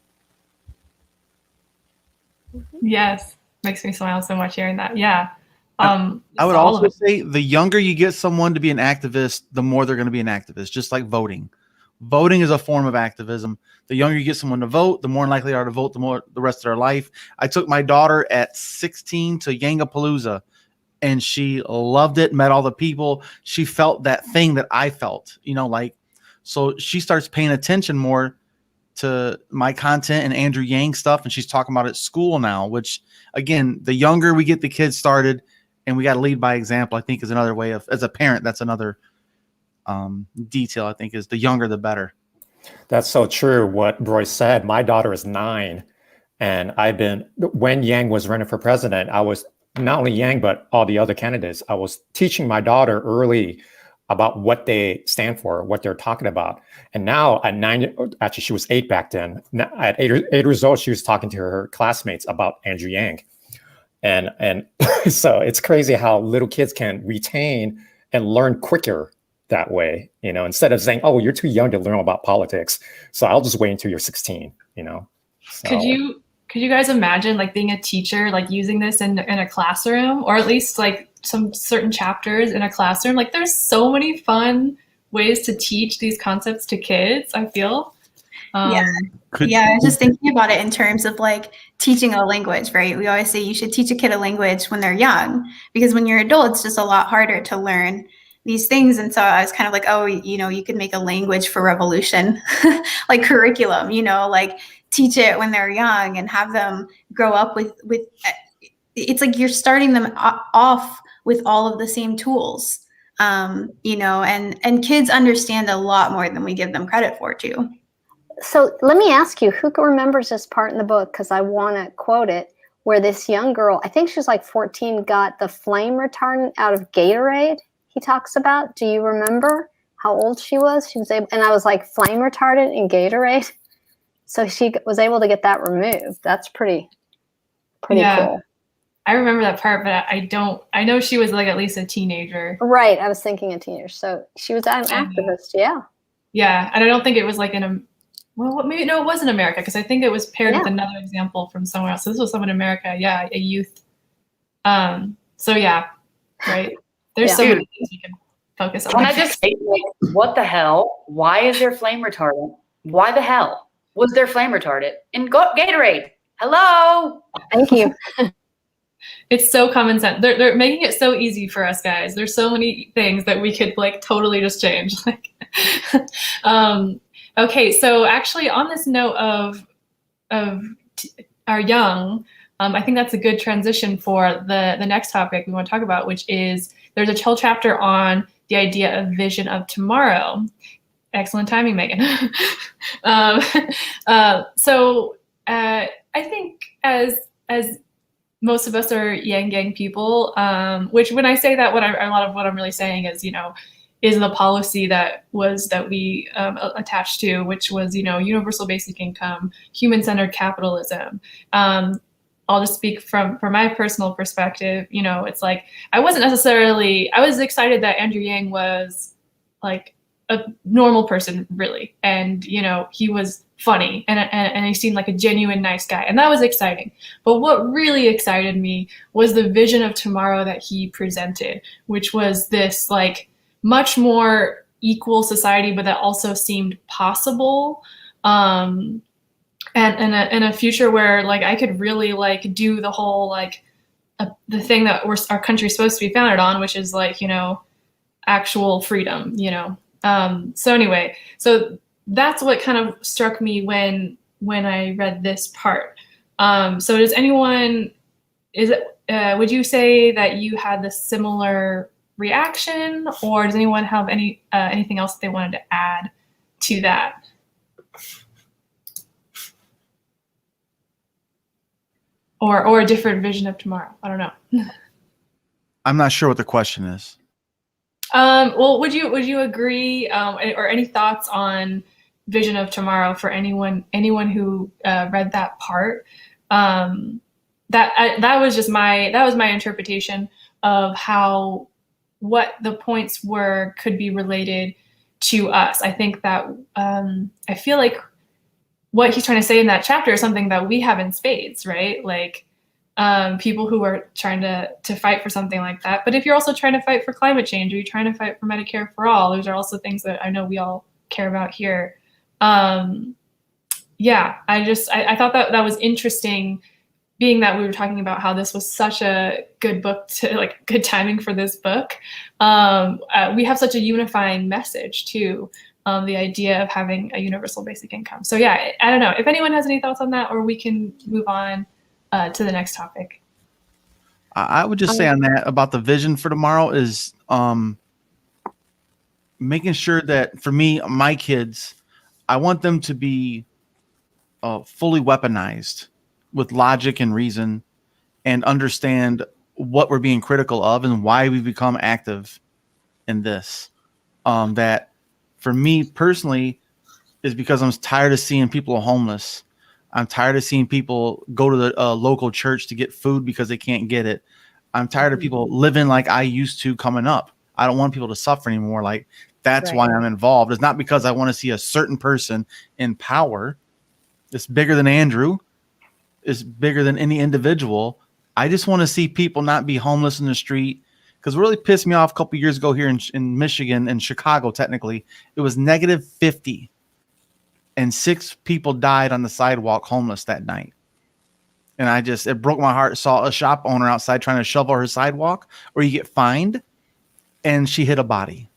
Yes. Makes me smile so much hearing that. Yeah. I would also say the younger you get someone to be an activist, the more they're going to be an activist, just like voting. Voting is a form of activism. The younger you get someone to vote, the more likely they are to vote the rest of their life. I took my daughter at 16 to Yangapalooza, and she loved it, met all the people. She felt that thing that I felt, so she starts paying attention more to my content and Andrew Yang stuff, and she's talking about it at school now, which, again, the younger we get the kids started, and we got to lead by example, I think is another way of, as a parent, that's another detail, I think, is the younger the better. That's so true what Boyce said. My daughter is 9, and when Yang was running for president, I was not only Yang, but all the other candidates. I was teaching my daughter early about what they stand for, what they're talking about. And now at 9, actually she was 8 back then. At 8 years old, she was talking to her classmates about Andrew Yang. And so it's crazy how little kids can retain and learn quicker that way, instead of saying, oh, you're too young to learn about politics, so I'll just wait until you're 16, So. Could you guys imagine like being a teacher, like using this in a classroom, or at least like some certain chapters in a classroom? Like there's so many fun ways to teach these concepts to kids, I feel. I was just thinking about it in terms of like teaching a language, right? We always say you should teach a kid a language when they're young, because when you're adult, it's just a lot harder to learn these things. And so I was kind of like, oh, you could make a language for revolution, like curriculum, like teach it when they're young and have them grow up with it's like you're starting them off with all of the same tools, and kids understand a lot more than we give them credit for too. So let me ask you, who remembers this part in the book? Because I want to quote it, where this young girl, I think she was like 14, got the flame retardant out of Gatorade. He talks about. Do you remember how old she was? She was able, and I was like, flame retardant in Gatorade. So she was able to get that removed. That's pretty cool. I remember that part, but I know she was like at least a teenager. Right. I was thinking a teenager. So she was an activist. Yeah. Yeah. And I don't think it was like maybe, no, it was in America, because I think it was paired with another example from somewhere else. So this was someone in America. Yeah. A youth. So yeah. Right. There's so many things we can focus on. Can I just say, what the hell? Why is there flame retardant? Why the hell was there flame retardant in Gatorade? Hello. Thank you. It's so common sense. They're making it so easy for us guys. There's so many things that we could like totally just change. Okay, so actually on this note of our young, I think that's a good transition for the next topic we want to talk about, which is there's a whole chapter on the idea of vision of tomorrow. Excellent timing, Megan. So I think as most of us are Yang Gang people, which when I say that, a lot of what I'm really saying is, is the policy that we attached to, which was, universal basic income, human-centered capitalism. I'll just speak from my personal perspective. It's like, I was excited that Andrew Yang was like a normal person, really. And, he was funny and he seemed like a genuine, nice guy. And that was exciting. But what really excited me was the vision of tomorrow that he presented, which was this like much more equal society, but that also seemed possible. And in a future where like I could really like do the whole like the thing that our country's supposed to be founded on, which is like, actual freedom, So anyway, so that's what kind of struck me when I read this part. So does anyone, would you say that you had the similar reaction, or does anyone have anything else they wanted to add to that? Or a different vision of tomorrow? I don't know. I'm not sure what the question is. Well, would you agree, or any thoughts on vision of tomorrow for anyone who read that part? That was my interpretation of how what the points could be related to us. I think that I feel like what he's trying to say in that chapter is something that we have in spades, right? Like people who are trying to fight for something like that. But if you're also trying to fight for climate change, or you're trying to fight for Medicare for all, those are also things that I know we all care about here. Yeah, I thought that was interesting, being that we were talking about how this was such a good book good timing for this book. We have such a unifying message too. The idea of having a universal basic income. So yeah, I don't know if anyone has any thoughts on that, or we can move on to the next topic. I would just say on that about the vision for tomorrow is making sure that for me, my kids, I want them to be fully weaponized with logic and reason, and understand what we're being critical of and why we become active in this. That for me personally is because I'm tired of seeing people homeless. I'm tired of seeing people go to the local church to get food because they can't get it. I'm tired of people living like I used to coming up. I don't want people to suffer anymore. Like, that's why I'm involved. It's not because I want to see a certain person in power. It's bigger than Andrew. It's bigger than any individual. I just want to see people not be homeless in the street. Because what really pissed me off a couple years ago here in Michigan and Chicago, technically, it was -50. And 6 people died on the sidewalk homeless that night. And it broke my heart. Saw a shop owner outside trying to shovel her sidewalk, or you get fined, and she hit a body.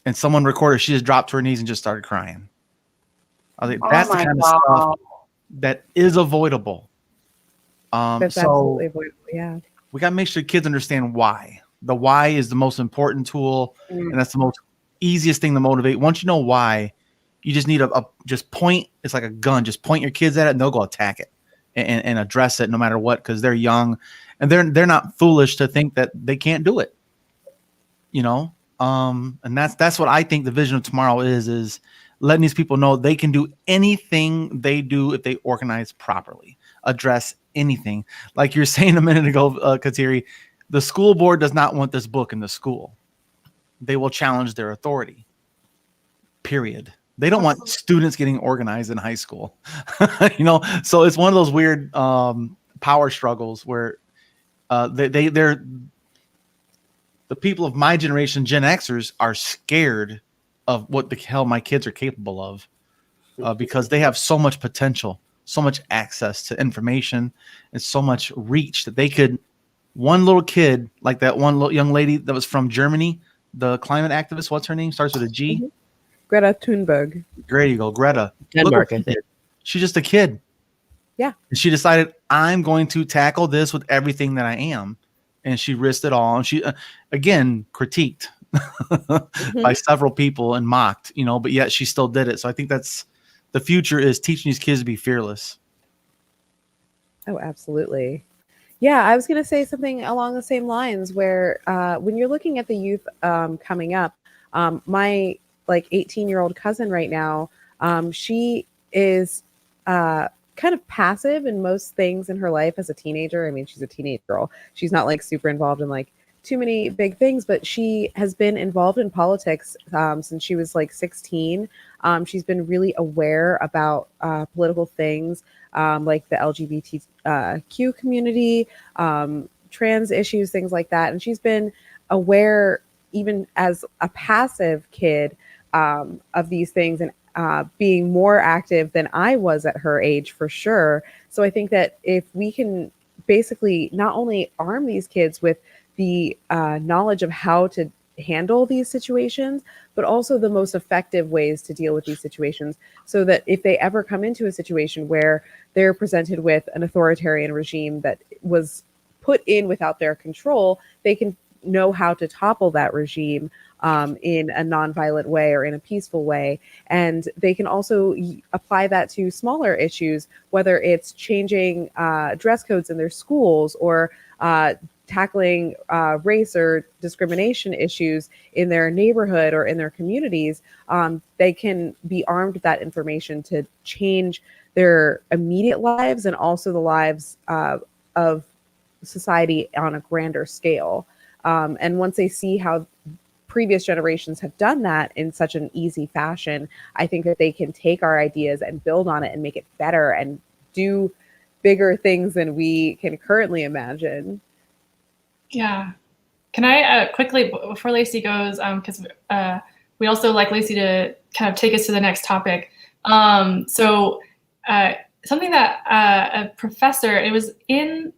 And someone recorded, she just dropped to her knees and just started crying. I was like, that's the kind of stuff that is avoidable. That's absolutely avoidable, yeah. We got to make sure kids understand why. The why is the most important tool, and that's the most easiest thing to motivate. Once you know why, you just need just point. It's like a gun. Just point your kids at it, and they'll go attack it and address it no matter what, because they're young and they're not foolish to think that they can't do it. You know, and that's what I think the vision of tomorrow is letting these people know they can do anything they do if they organize properly, address anything. Like you're saying a minute ago, Kateri, the school board does not want this book in the school. They will challenge their authority, period. They don't want students getting organized in high school, you know? So it's one of those weird power struggles where they're the people of my generation, Gen Xers, are scared of what the hell my kids are capable of because they have so much potential, so much access to information, and so much reach that they could. One little kid, like that one little young lady that was from Germany, the climate activist, what's her name? Starts with a G. Mm-hmm. Greta Thunberg. There you go, Greta. Denmark, I think. She's just a kid. Yeah. And she decided, I'm going to tackle this with everything that I am. And she risked it all. And she, again, critiqued by several people and mocked, you know, but yet she still did it. So I think that's the future, is teaching these kids to be fearless. Oh, absolutely. Yeah, I was going to say something along the same lines where when you're looking at the youth coming up, my 18-year-old cousin right now, she is kind of passive in most things in her life as a teenager. I mean, she's a teenage girl. She's not super involved in too many big things, but she has been involved in politics since she was 16. She's been really aware about political things like the LGBTQ community, trans issues, things like that. And she's been aware, even as a passive kid, of these things, and being more active than I was at her age, for sure. So I think that if we can basically not only arm these kids with the knowledge of how to handle these situations, but also the most effective ways to deal with these situations, so that if they ever come into a situation where they're presented with an authoritarian regime that was put in without their control, they can know how to topple that regime in a nonviolent way or in a peaceful way. And they can also apply that to smaller issues, whether it's changing dress codes in their schools or tackling race or discrimination issues in their neighborhood or in their communities. They can be armed with that information to change their immediate lives and also the lives of society on a grander scale. And once they see how previous generations have done that in such an easy fashion, I think that they can take our ideas and build on it and make it better and do bigger things than we can currently imagine. Yeah. Can I quickly, before Lacey goes, because we also like Lacey to kind of take us to the next topic. Something that a professor, I was an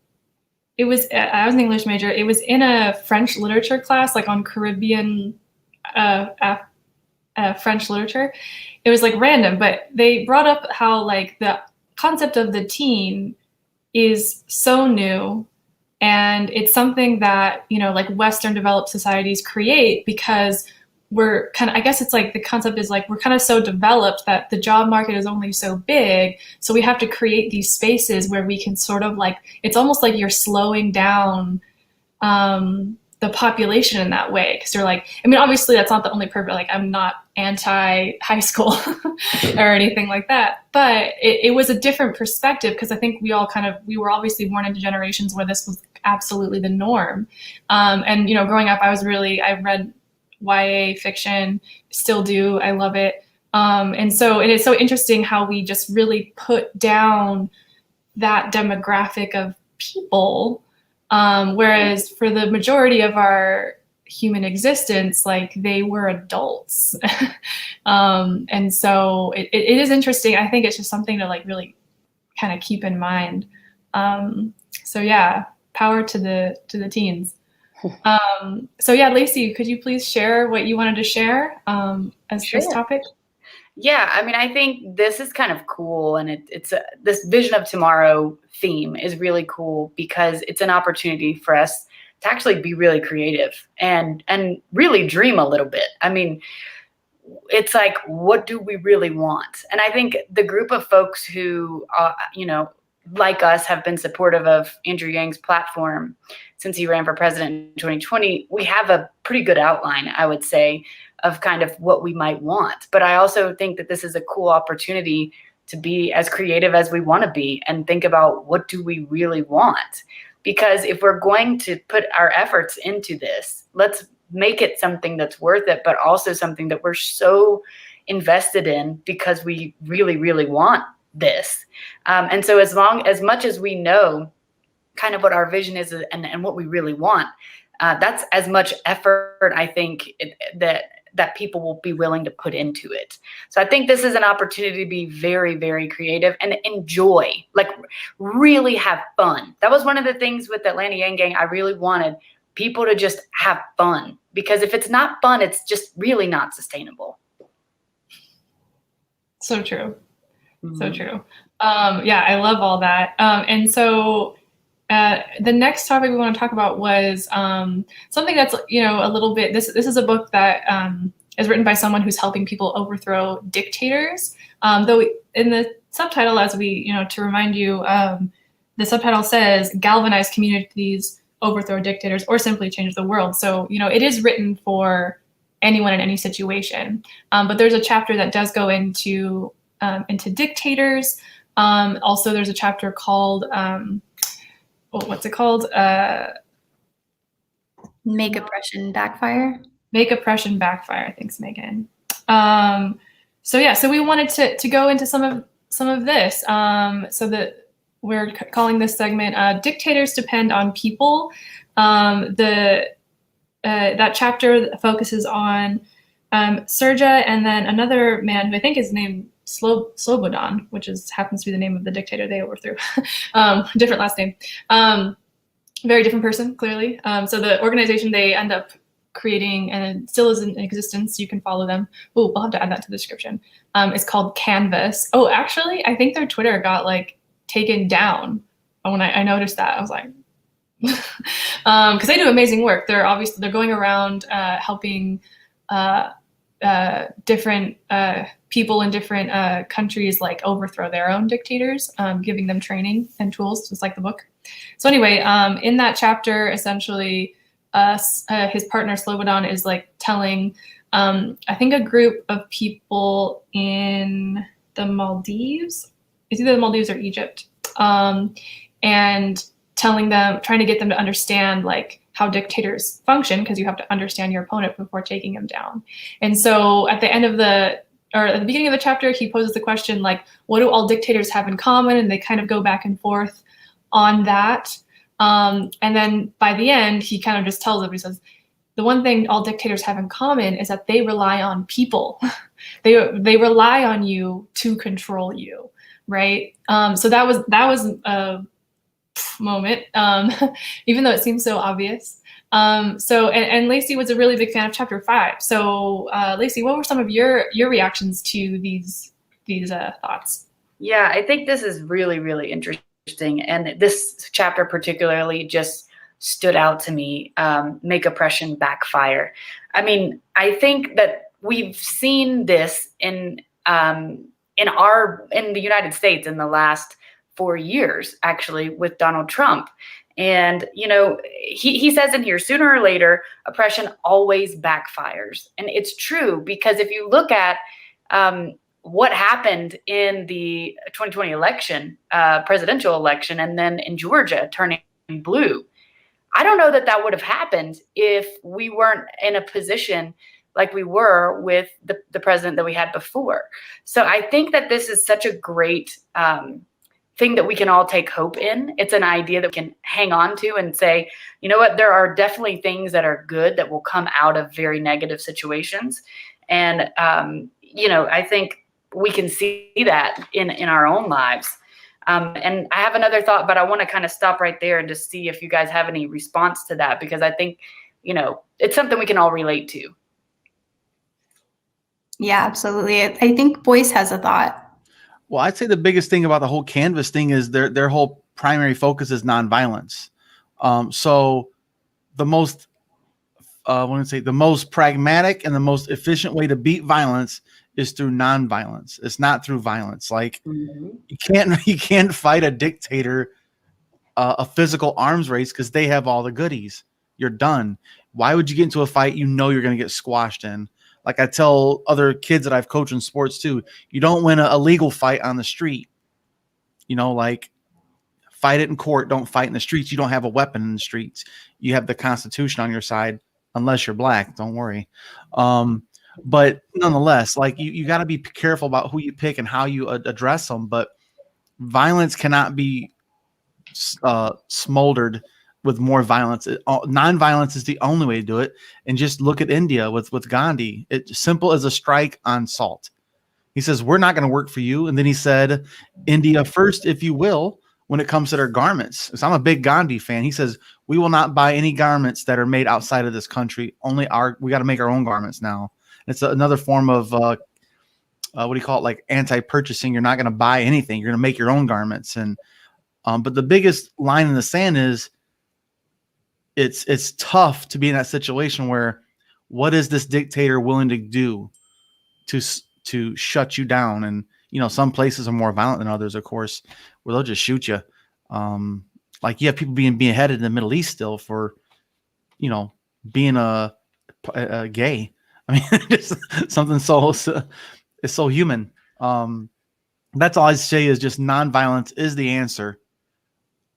English major. It was in a French literature class, like on Caribbean French literature. It was like random, but they brought up how like the concept of the teen is so new. And it's something that, like Western developed societies create because we're kind of, I guess it's like the concept is like, we're kind of so developed that the job market is only so big. So we have to create these spaces where we can sort of like, it's almost like you're slowing down the population in that way. Cause you're like, I mean, obviously that's not the only purpose. Like I'm not anti high school or anything like that, but it was a different perspective. Cause I think we were obviously born into generations where this was absolutely the norm. And, growing up, I read YA fiction, still do. I love it. And so it is so interesting how we just really put down that demographic of people. Whereas for the majority of our human existence, like they were adults. And so it is interesting. I think it's just something to like really kind of keep in mind. So yeah, power to the teens. Lacey, could you please share what you wanted to share as Sure. this topic? Yeah, I mean, I think this is kind of cool, and it's this Vision of Tomorrow theme is really cool because it's an opportunity for us to actually be really creative and really dream a little bit. I mean, it's like, what do we really want? And I think the group of folks who, like us, have been supportive of Andrew Yang's platform since he ran for president in 2020, we have a pretty good outline, I would say, of kind of what we might want. But I also think that this is a cool opportunity to be as creative as we want to be and think about what do we really want? Because if we're going to put our efforts into this, let's make it something that's worth it, but also something that we're so invested in because we really, really want this. And so as much as we know kind of what our vision is and what we really want, that's as much effort, I think, that people will be willing to put into it. So I think this is an opportunity to be very, very creative and enjoy, like really have fun. That was one of the things with the Atlanta Yang Gang. I really wanted people to just have fun, because if it's not fun, it's just really not sustainable. So true. Mm-hmm. So true. I love all that. And so the next topic we want to talk about was something that's, a little bit, this is a book that is written by someone who's helping people overthrow dictators. Though in the subtitle, as we, to remind you, the subtitle says Galvanize Communities, Overthrow Dictators, or simply change the world. So, it is written for anyone in any situation. But there's a chapter that does go into dictators. Also, there's a chapter called, what's it called? Make oppression backfire. Make oppression backfire. Thanks, Megan. So we wanted to go into some of this. So that we're calling this segment "Dictators Depend on People." That chapter focuses on Srdja and then another man who I think is named Slobodan, which happens to be the name of the dictator they overthrew. Different last name. Very different person, clearly. So the organization they end up creating, and it still is in existence, you can follow them. Oh, we'll have to add that to the description. It's called Canvas. Oh, actually, I think their Twitter got taken down. When I noticed that, I was like, because they do amazing work. They're going around helping different people in different countries like overthrow their own dictators, giving them training and tools, just like the book. So anyway, in that chapter, essentially, his partner Slobodan is like telling, I think, a group of people in the Maldives. It's either the Maldives or Egypt, and trying to get them to understand like how dictators function, because you have to understand your opponent before taking him down. And so at the beginning of the chapter, he poses the question like, what do all dictators have in common? And they kind of go back and forth on that. And then by the end, he kind of just tells them, he says, the one thing all dictators have in common is that they rely on people. They rely on you to control you, right? So that was a moment, even though it seems so obvious. And Lacey was a really big fan of chapter 5. So Lacey, what were some of your reactions to these thoughts? Yeah, I think this is really, really interesting. And this chapter particularly just stood out to me. Make oppression backfire. I mean, I think that we've seen this in the United States in the last 4 years, actually, with Donald Trump. And, he says in here, sooner or later, oppression always backfires. And it's true, because if you look at what happened in the 2020 election, presidential election, and then in Georgia turning blue, I don't know that would have happened if we weren't in a position like we were with the president that we had before. So I think that this is such a great thing that we can all take hope in. It's an idea that we can hang on to and say, you know what, there are definitely things that are good that will come out of very negative situations. And, I think we can see that in our own lives. And I have another thought, but I want to kind of stop right there and just see if you guys have any response to that, because I think, it's something we can all relate to. Yeah, absolutely. I think Boyce has a thought. Well, I'd say the biggest thing about the whole Canvas thing is their whole primary focus is nonviolence. So the most, the most pragmatic and the most efficient way to beat violence is through nonviolence. It's not through violence. Like you can't fight a dictator, a physical arms race, because they have all the goodies. You're done. Why would you get into a fight you're going to get squashed in? Like I tell other kids that I've coached in sports too, you don't win a legal fight on the street. Like fight it in court, don't fight in the streets. You don't have a weapon in the streets. You have the Constitution on your side, unless you're black, don't worry. But nonetheless, like you got to be careful about who you pick and how you address them. But violence cannot be smoldered with more violence. Non-violence is the only way to do it. And just look at India with Gandhi. It's simple as a strike on salt. He says, we're not going to work for you. And then he said, India first, if you will, when it comes to their garments. So I'm a big Gandhi fan. He says, we will not buy any garments that are made outside of this country. We got to make our own garments now. It's another form of, what do you call it? Like anti-purchasing. You're not going to buy anything. You're going to make your own garments. And, but the biggest line in the sand is, it's tough to be in that situation where what is this dictator willing to do to shut you down? And, some places are more violent than others, of course, where they'll just shoot you. Like you have people being beheaded in the Middle East still for, being a gay. I mean, just something it's so human. That's all I say is just nonviolence is the answer.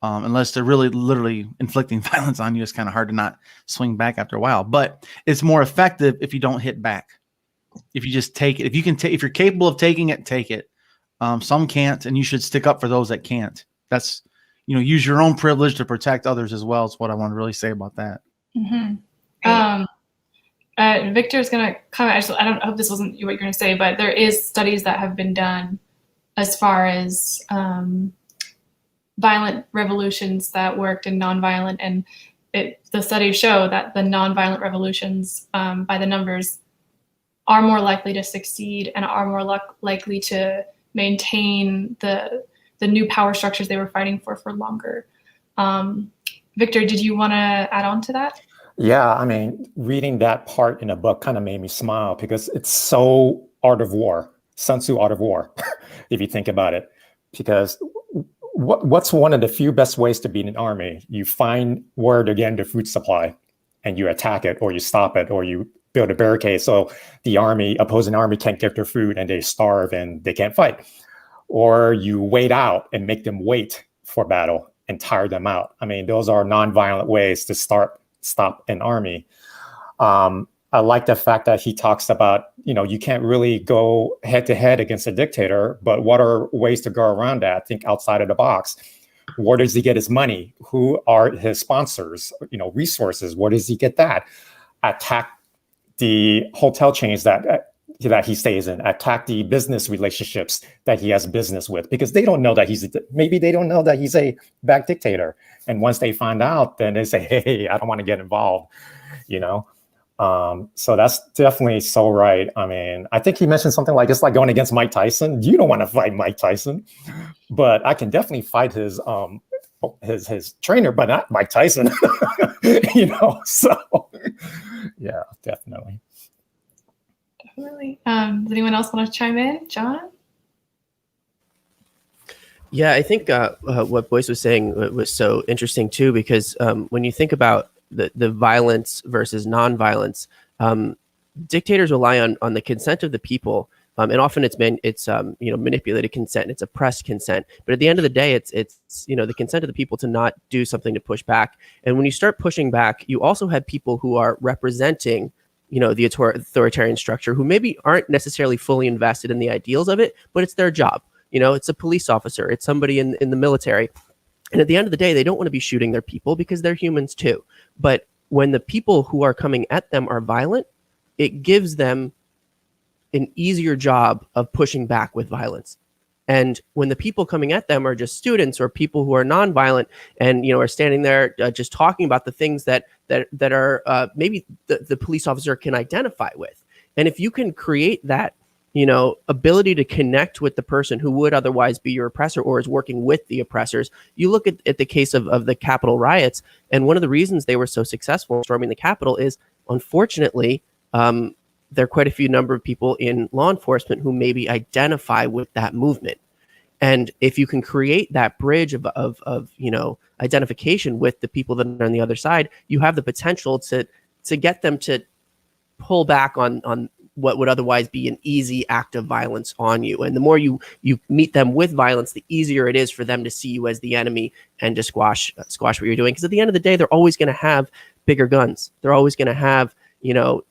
Unless they're really literally inflicting violence on you, it's kind of hard to not swing back after a while. But it's more effective if you don't hit back. If you just take it, if you're capable of taking it, take it. Some can't, and you should stick up for those that can't. That's, use your own privilege to protect others as well. Is what I want to really say about that. Mm-hmm. Victor's going to comment. I hope this wasn't what you're going to say, but there is studies that have been done as far as violent revolutions that worked in nonviolent, and the studies show that the nonviolent revolutions, by the numbers, are more likely to succeed and are more likely to maintain the new power structures they were fighting for longer. Victor, did you want to add on to that? Yeah, I mean, reading that part in a book kind of made me smile because it's so Art of War, Sun Tzu Art of War, if you think about it. Because what's one of the few best ways to beat an army? You find where to get the food supply and you attack it, or you stop it, or you build a barricade so the opposing army can't get their food and they starve and they can't fight. Or you wait out and make them wait for battle and tire them out. I mean, those are nonviolent ways to stop an army. I like the fact that he talks about, you can't really go head to head against a dictator, but what are ways to go around that? Think outside of the box. Where does he get his money? Who are his sponsors? Resources. Where does he get that? Attack the hotel chains that he stays in. Attack the business relationships that he has business with, because they don't know that maybe they don't know that he's a bad dictator. And once they find out, then they say, hey, I don't want to get involved, So that's definitely so right. I mean, I think he mentioned something like, it's like going against Mike Tyson. You don't want to fight Mike Tyson, but I can definitely fight his trainer, but not Mike Tyson, so yeah, definitely. Definitely. Does anyone else want to chime in? John? Yeah, I think what Boyce was saying was so interesting too, because when you think about the violence versus nonviolence, dictators rely on the consent of the people, and often it's manipulated consent, it's oppressed consent. But at the end of the day, it's the consent of the people to not do something to push back. And when you start pushing back, you also have people who are representing the authoritarian structure, who maybe aren't necessarily fully invested in the ideals of it, but it's their job. It's a police officer, it's somebody in the military. And at the end of the day, they don't want to be shooting their people because they're humans too. But when the people who are coming at them are violent, it gives them an easier job of pushing back with violence. And when the people coming at them are just students or people who are nonviolent and are standing there just talking about the things that are maybe the police officer can identify with, and if you can create that ability to connect with the person who would otherwise be your oppressor or is working with the oppressors. You look at the case of the Capitol riots, and one of the reasons they were so successful in storming the Capitol is, unfortunately, there are quite a few number of people in law enforcement who maybe identify with that movement. And if you can create that bridge of identification with the people that are on the other side, you have the potential to get them to pull back on what would otherwise be an easy act of violence on you. And the more you meet them with violence, the easier it is for them to see you as the enemy and to squash what you're doing. Because at the end of the day, they're always going to have bigger guns. They're always going to have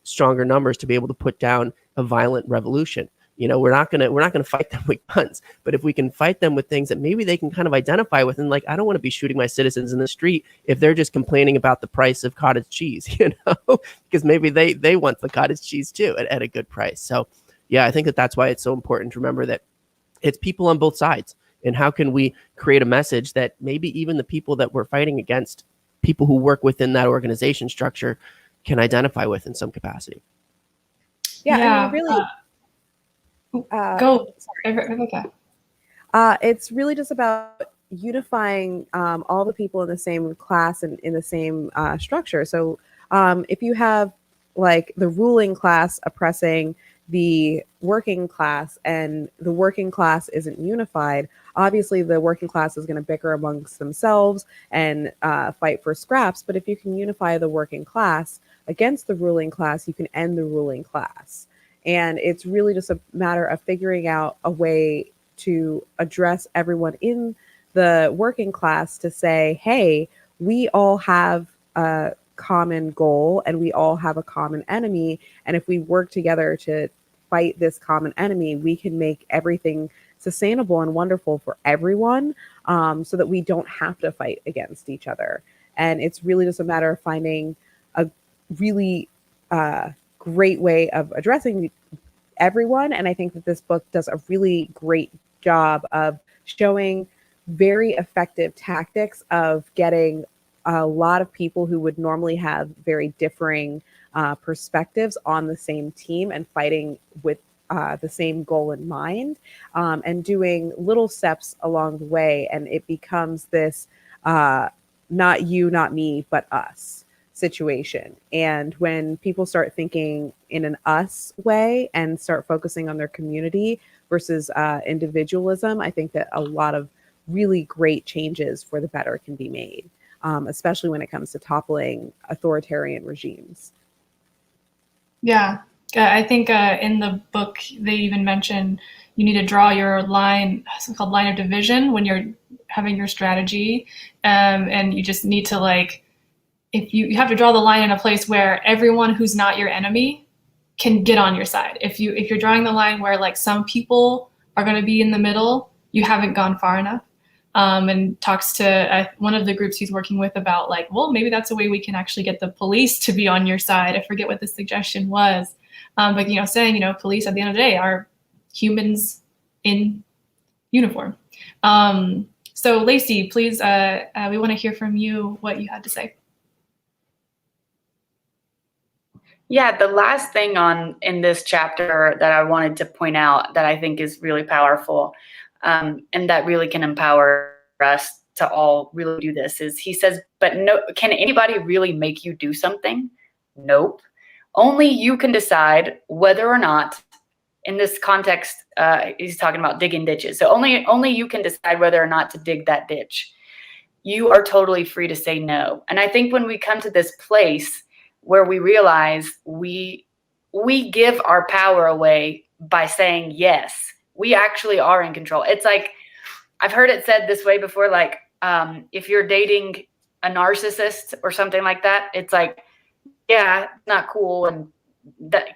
stronger numbers to be able to put down a violent revolution. We're not gonna fight them with guns, but if we can fight them with things that maybe they can kind of identify with, and like, I don't want to be shooting my citizens in the street if they're just complaining about the price of cottage cheese, because maybe they want the cottage cheese too at a good price. So yeah, I think that's why it's so important to remember that it's people on both sides, and how can we create a message that maybe even the people that we're fighting against, people who work within that organization structure, can identify with in some capacity. Yeah. I mean, really. Go, Vivika. It's really just about unifying all the people in the same class and in the same structure. So if you have like the ruling class oppressing the working class and the working class isn't unified, obviously the working class is going to bicker amongst themselves and fight for scraps. But if you can unify the working class against the ruling class, you can end the ruling class. And it's really just a matter of figuring out a way to address everyone in the working class to say, hey, we all have a common goal and we all have a common enemy. And if we work together to fight this common enemy, we can make everything sustainable and wonderful for everyone, so that we don't have to fight against each other. And it's really just a matter of finding a really great way of addressing everyone. And I think that this book does a really great job of showing very effective tactics of getting a lot of people who would normally have very differing perspectives on the same team and fighting with the same goal in mind, and doing little steps along the way. And it becomes this not you, not me, but us situation. And when people start thinking in an us way and start focusing on their community versus individualism, I think that a lot of really great changes for the better can be made, especially when it comes to toppling authoritarian regimes. Yeah, I think in the book they even mention you need to draw your line, something called line of division, when you're having your strategy, and you just need to, like, if you have to draw the line in a place where everyone who's not your enemy can get on your side. If you're drawing the line where, like, some people are going to be in the middle, you haven't gone far enough. And talks to one of the groups he's working with about, like, well, maybe that's a way we can actually get the police to be on your side. I forget what the suggestion was, but saying police at the end of the day are humans in uniform. So Lacey, please, we want to hear from you what you had to say. Yeah, the last thing in this chapter that I wanted to point out that I think is really powerful, and that really can empower us to all really do this, is he says, but no, can anybody really make you do something? Nope. Only you can decide whether or not, in this context, he's talking about digging ditches. So only you can decide whether or not to dig that ditch. You are totally free to say no. And I think when we come to this place where we realize we give our power away by saying yes, we actually are in control. It's like, I've heard it said this way before, like, if you're dating a narcissist or something like that, it's like, yeah, not cool, and that,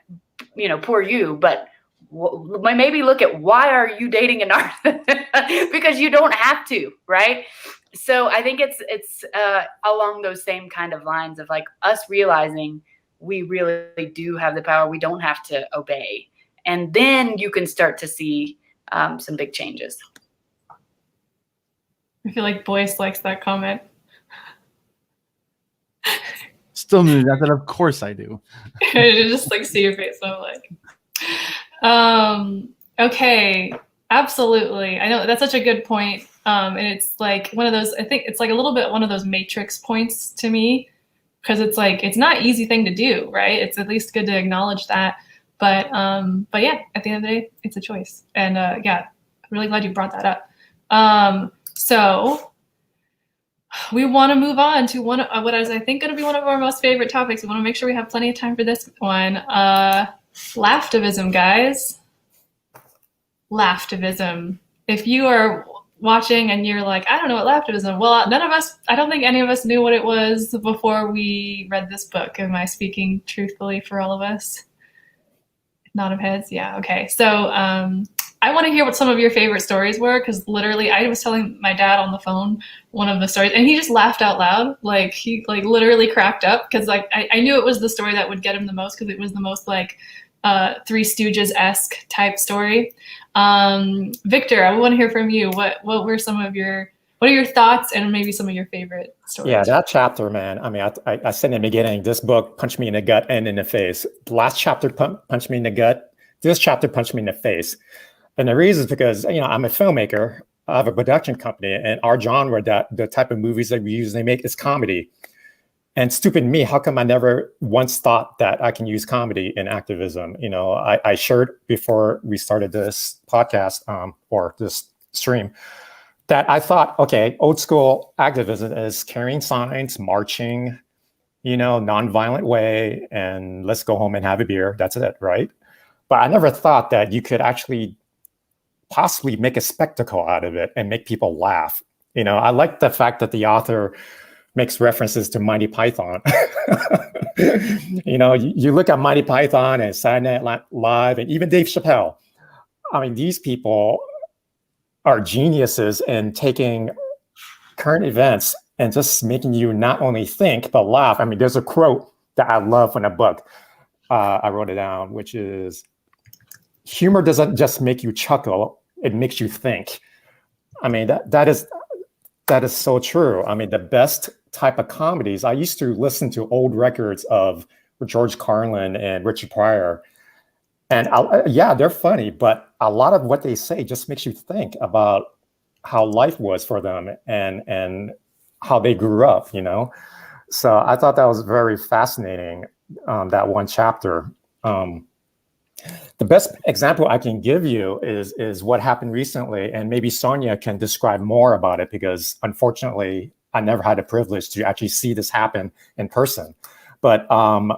poor you, but maybe look at, why are you dating a narcissist? Because you don't have to, right? So I think it's along those same kind of lines of, like, us realizing we really do have the power. We don't have to obey. And then you can start to see some big changes. I feel like Boyce likes that comment. Still knew that, of course I do. I just like see your face. So I'm like, okay, absolutely. I know that's such a good point. And it's like one of those, I think it's like a little bit one of those matrix points to me, because it's like, it's not an easy thing to do, right? It's at least good to acknowledge that. But yeah, at the end of the day, it's a choice. And yeah, I'm really glad you brought that up. So we want to move on to what is, I think, going to be one of our most favorite topics. We want to make sure we have plenty of time for this one. Laughtivism, guys. Laughtivism. If you are watching and you're like, I don't know what laughtivism, well, I don't think any of us knew what it was before we read this book. Am I speaking truthfully for all of us? Nod of heads. Yeah. Okay. So I want to hear what some of your favorite stories were, because literally I was telling my dad on the phone one of the stories, and he just laughed out loud. Like, he like literally cracked up, because like I knew it was the story that would get him the most, because it was the most like Three Stooges-esque type story. Victor, I want to hear from you. What are your thoughts and maybe some of your favorite stories? Yeah, that chapter, man. I mean, I said in the beginning, this book punched me in the gut and in the face. The last chapter punched me in the gut. This chapter punched me in the face. And the reason is because, I'm a filmmaker. I have a production company, and our genre, the type of movies that we usually make, is comedy. And stupid me, how come I never once thought that I can use comedy in activism? I shared before we started this podcast or this stream that I thought, okay, old school activism is carrying signs, marching, nonviolent way, and let's go home and have a beer. That's it, right? But I never thought that you could actually possibly make a spectacle out of it and make people laugh. I like the fact that the author makes references to Monty Python. You look at Monty Python and Saturday Night Live and even Dave Chappelle. I mean, these people are geniuses in taking current events and just making you not only think, but laugh. I mean, there's a quote that I love from a book. I wrote it down, which is, humor doesn't just make you chuckle, it makes you think. I mean, that is so true. I mean, the best type of comedies, I used to listen to old records of George Carlin and Richard Pryor. And yeah, they're funny, but a lot of what they say just makes you think about how life was for them and how they grew up, you know? So I thought that was very fascinating, that one chapter. The best example I can give you is what happened recently, and maybe Sonia can describe more about it, because unfortunately, I never had the privilege to actually see this happen in person. But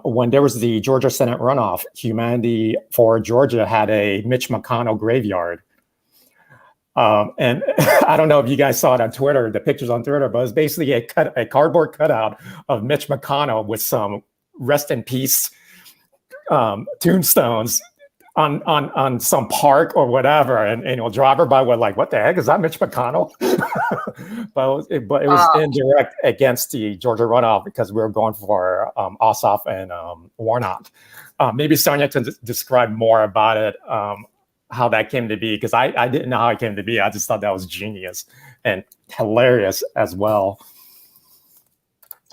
when there was the Georgia Senate runoff, Humanity for Georgia had a Mitch McConnell graveyard. And I don't know if you guys saw it on Twitter, the pictures on Twitter, but it's basically a cardboard cutout of Mitch McConnell with some rest in peace tombstones on some park or whatever, and you'll drive her by with like, what the heck is that, Mitch McConnell? but it was indirect against the Georgia runoff, because we were going for Ossoff and Warnock. Maybe Sonia can describe more about it, how that came to be, because I didn't know how it came to be. I just thought that was genius and hilarious as well.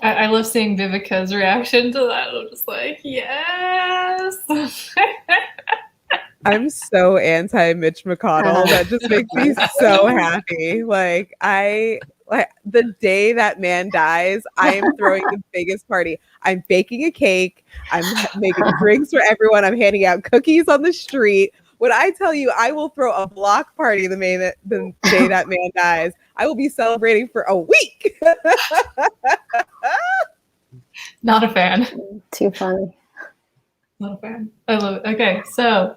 I love seeing Vivika's reaction to that. I'm just like, yes. I'm so anti Mitch McConnell. That just makes me so happy. Like the day that man dies, I am throwing the biggest party. I'm baking a cake. I'm making drinks for everyone. I'm handing out cookies on the street. When I tell you I will throw a block party the day that man dies, I will be celebrating for a week. Not a fan. Too funny. Not a fan. I love it. Okay, so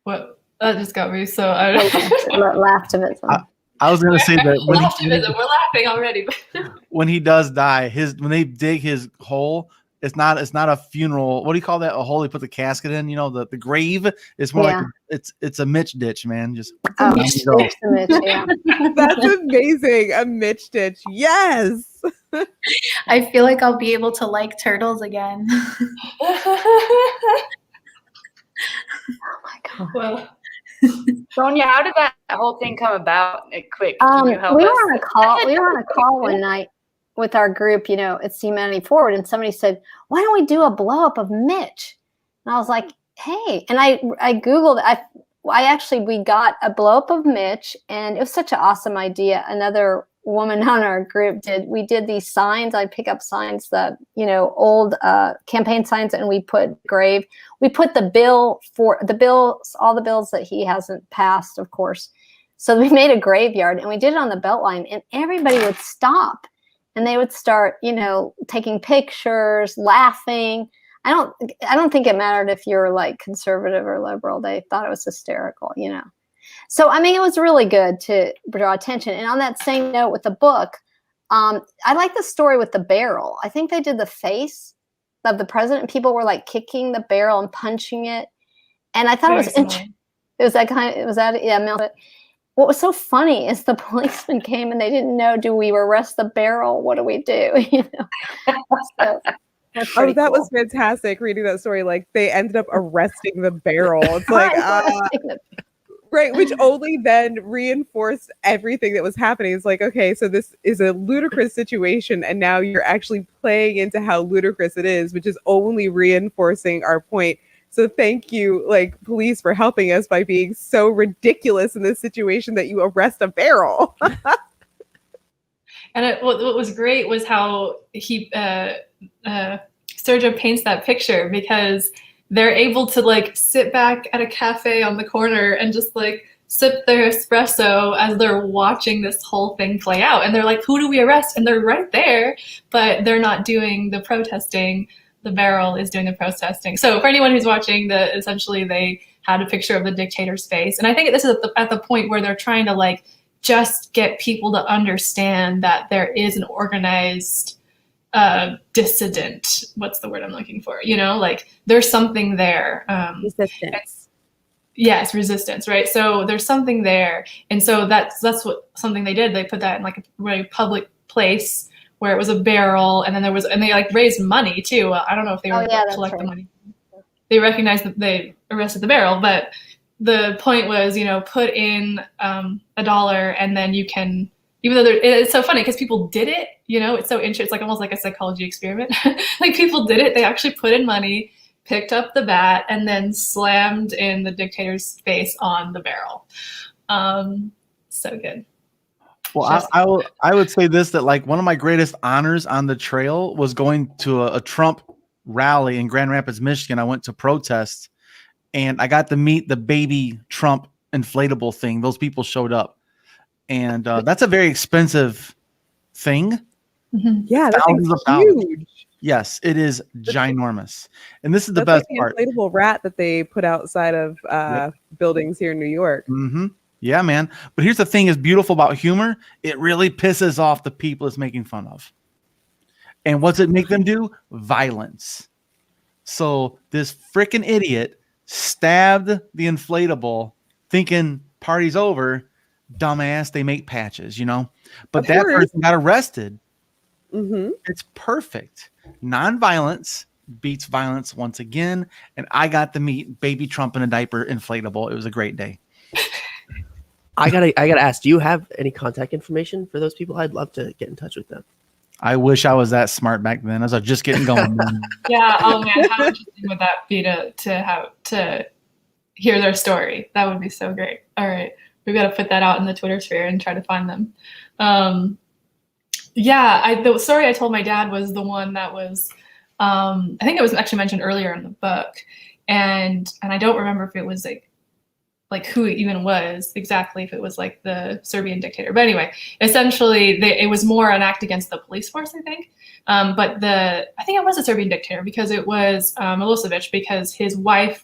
what that just got me. So I laughed of it. I was gonna say that we're laughing already. When he does die, when they dig his hole, it's not a funeral. What do you call that? A hole they put the casket in? You know, the grave. It's more like it's a Mitch ditch, man. Just it's a Mitch, yeah. That's amazing. A Mitch ditch. Yes. I feel like I'll be able to like turtles again. Oh my God. Well, Sonia, how did that whole thing come about? Quick, can you help us? We were on a call one night with our group, you know, it's Humanity Forward, and somebody said, "Why don't we do a blow up of Mitch?" And I was like, "Hey!" And I Googled. We got a blow up of Mitch, and it was such an awesome idea. Another woman on our group we did these signs. I pick up signs, old campaign signs, and we put the bill for all the bills that he hasn't passed, of course. So we made a graveyard, and we did it on the Beltline, and everybody would stop and they would start, taking pictures, laughing. I don't think it mattered if you're like conservative or liberal. They thought it was hysterical, So, I mean, it was really good to draw attention. And on that same note with the book, I like the story with the barrel. I think they did the face of the president, and people were like kicking the barrel and punching it. And I thought it was interesting. What was so funny is the policeman came and they didn't know, do we arrest the barrel? What do we do? So, that was fantastic reading that story. Like they ended up arresting the barrel. It's like, right, which only then reinforced everything that was happening. It's like, okay, so this is a ludicrous situation, and now you're actually playing into how ludicrous it is, which is only reinforcing our point. So thank you, like, police, for helping us by being so ridiculous in this situation that you arrest a barrel. And what was great was how he Srdja paints that picture, because they're able to like sit back at a cafe on the corner and just like sip their espresso as they're watching this whole thing play out. And they're like, who do we arrest? And they're right there, but they're not doing the protesting. The barrel is doing the protesting. So for anyone who's watching, essentially they had a picture of the dictator's face. And I think this is at the point where they're trying to like just get people to understand that there is an organized dissident. What's the word I'm looking for? Like there's something there. Resistance. Yes, resistance, right? So there's something there. And so that's something they did. They put that in like a very public place where it was a barrel, and then they like raised money too. I don't know if they were collect the money. They recognized that they arrested the barrel, but the point was, put in $1, and then you can, even though it's so funny because people did it, it's so interesting. It's like almost like a psychology experiment. Like people did it. They actually put in money, picked up the bat, and then slammed in the dictator's face on the barrel. So good. Well, I would say this, that like one of my greatest honors on the trail was going to a Trump rally in Grand Rapids, Michigan. I went to protest and I got to meet the baby Trump inflatable thing. Those people showed up. And that's a very expensive thing. Yeah, that Thousands thing's of dollars. huge. Yes, it is ginormous. And this is the That's best like part. the inflatable rat that they put outside of buildings here in New York. Mm-hmm. Yeah, man. But here's the thing is beautiful about humor. It really pisses off the people it's making fun of. And what's it make them do? Violence. So this freaking idiot stabbed the inflatable thinking party's over. Dumbass, they make patches, you know? But Of that course. person got arrested. Mm-hmm. It's perfect. Nonviolence beats violence once again. And I got to meet baby Trump in a diaper inflatable. It was a great day. I gotta ask, do you have any contact information for those people? I'd love to get in touch with them. I wish I was that smart back then. I was just getting going. Yeah. Oh man, how interesting would that be to hear their story? That would be so great. All right, we've got to put that out in the Twitter sphere and try to find them. The story I told my dad was the one that was, I think it was actually mentioned earlier in the book, and I don't remember if it was like who it even was exactly, if it was like the Serbian dictator. But anyway, essentially it was more an act against the police force, I think. But I think it was a Serbian dictator because it was Milosevic, because his wife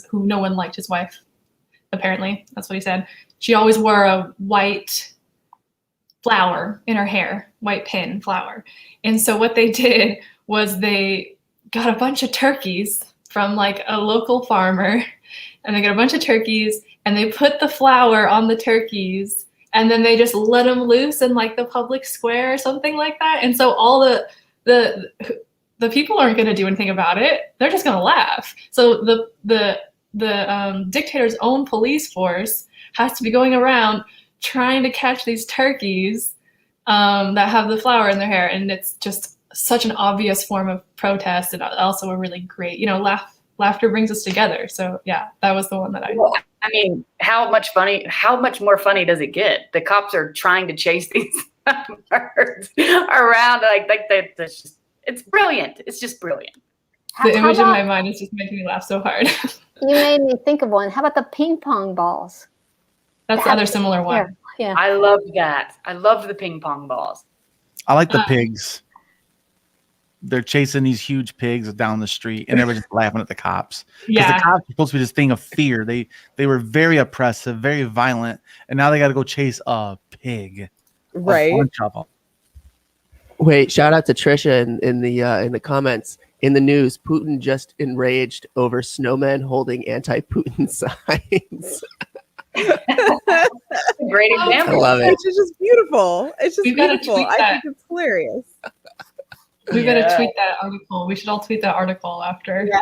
who no one liked his wife, apparently. That's what he said. She always wore a white flower in her hair, white pin flower. And so what they did was they got a bunch of turkeys from like a local farmer, and they got a bunch of turkeys and they put the flower on the turkeys, and then they just let them loose in like the public square or something like that. And so all the people aren't going to do anything about it. They're just going to laugh. So the dictator's own police force has to be going around trying to catch these turkeys that have the flower in their hair. And it's just such an obvious form of protest, and also a really great, laughter brings us together. So yeah, that was the one that I mean, how much more funny does it get? The cops are trying to chase these birds around it's brilliant. It's just brilliant. The image in my mind is just making me laugh so hard. You made me think of one. How about the ping pong balls? That's the other similar one. Yeah. I loved that. I loved the ping pong balls. I like the pigs. They're chasing these huge pigs down the street, and everybody's just laughing at the cops. Because the cops are supposed to be this thing of fear. They were very oppressive, very violent, and now they got to go chase a pig. Right. Wait, shout out to Trisha in the comments. In the news, Putin just enraged over snowmen holding anti-Putin signs. Great example. I love it. It's just beautiful. It's just beautiful. I think it's hilarious. We gotta tweet that article. We should all tweet that article after. Yeah,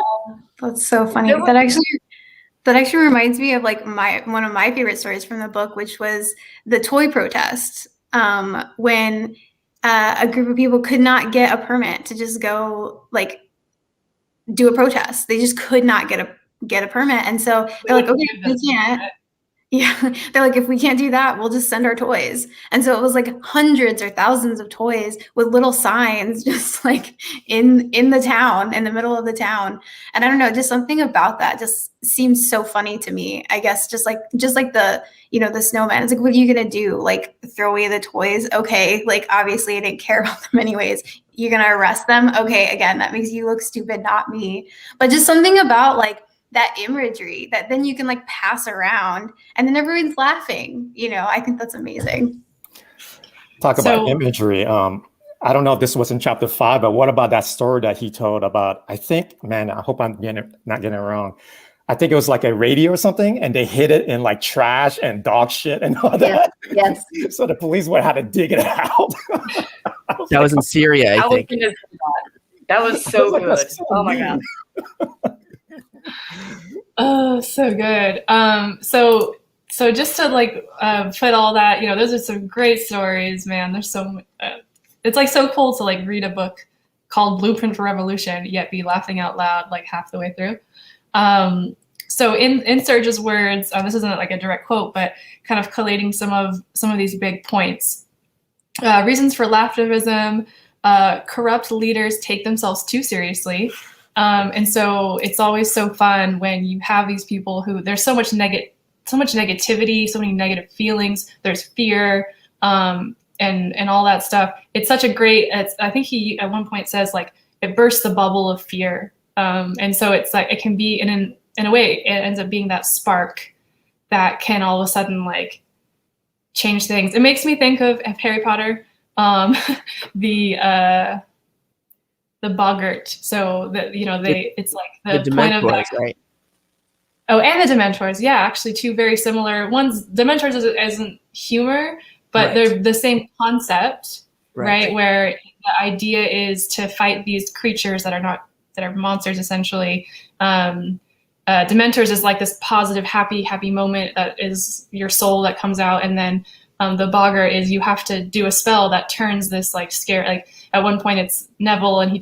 that's so funny. That actually reminds me of like one of my favorite stories from the book, which was the toy protest. When a group of people could not get a permit to just go like do a protest. They just could not get a permit, and so they're like, okay, we can't. Yeah, they're like, if we can't do that, we'll just send our toys. And so it was like hundreds or thousands of toys with little signs just like in the town, in the middle of the town. And I don't know, just something about that just seems so funny to me. I guess just like the, the snowman. It's like, what are you going to do? Like throw away the toys? Okay. Like, obviously I didn't care about them anyways. You're going to arrest them? Okay. Again, that makes you look stupid, not me. But just something about like that imagery that then you can like pass around and then everyone's laughing. I think that's amazing. Talk about imagery. I don't know if this was in chapter 5, but what about that story that he told about, I think, man, I hope I'm not getting it wrong. I think it was like a radio or something, and they hid it in like trash and dog shit and all that. Yes. So the police would have to dig it out. That was in Syria, I think. That was so good. Oh my God. Oh, so good. So just to like put all that, those are some great stories, man. There's so it's like so cool to like read a book called Blueprint for Revolution, yet be laughing out loud like half the way through. So in Srdja's words, this isn't like a direct quote, but kind of collating some of these big points. reasons for laughtivism. Corrupt leaders take themselves too seriously. And so it's always so fun when you have these people who there's so much negativity, so many negative feelings. There's fear, and all that stuff. It's such a great. I think he at one point says like it bursts the bubble of fear, and so it's like it can be in a way it ends up being that spark that can all of a sudden like change things. It makes me think of Harry Potter, the boggart. So that it's like the point of that, right? Oh, and the Dementors. Yeah, actually, two very similar ones. Dementors isn't humor, but they're the same concept, right? Where the idea is to fight these creatures that are monsters, essentially. Dementors is like this positive, happy moment that is your soul that comes out, and then the boggart is you have to do a spell that turns this like scare. Like at one point, it's Neville, and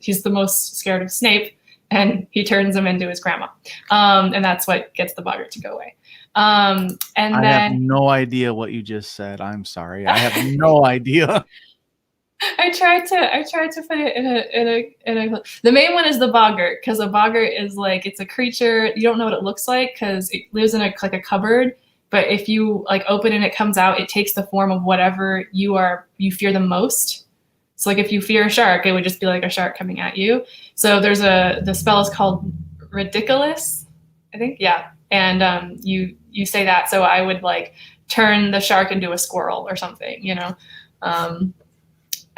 he's the most scared of Snape. And he turns him into his grandma. And that's what gets the boggart to go away. I have no idea what you just said. I'm sorry. I have no idea. I tried to put it in a the main one is the boggart, because a boggart is like it's a creature, you don't know what it looks like because it lives in a cupboard, but if you like open it and it comes out, it takes the form of whatever you fear the most. So like if you fear a shark, it would just be like a shark coming at you. So the spell is called Ridiculous, I think. Yeah. And you say that. So I would like turn the shark into a squirrel or something,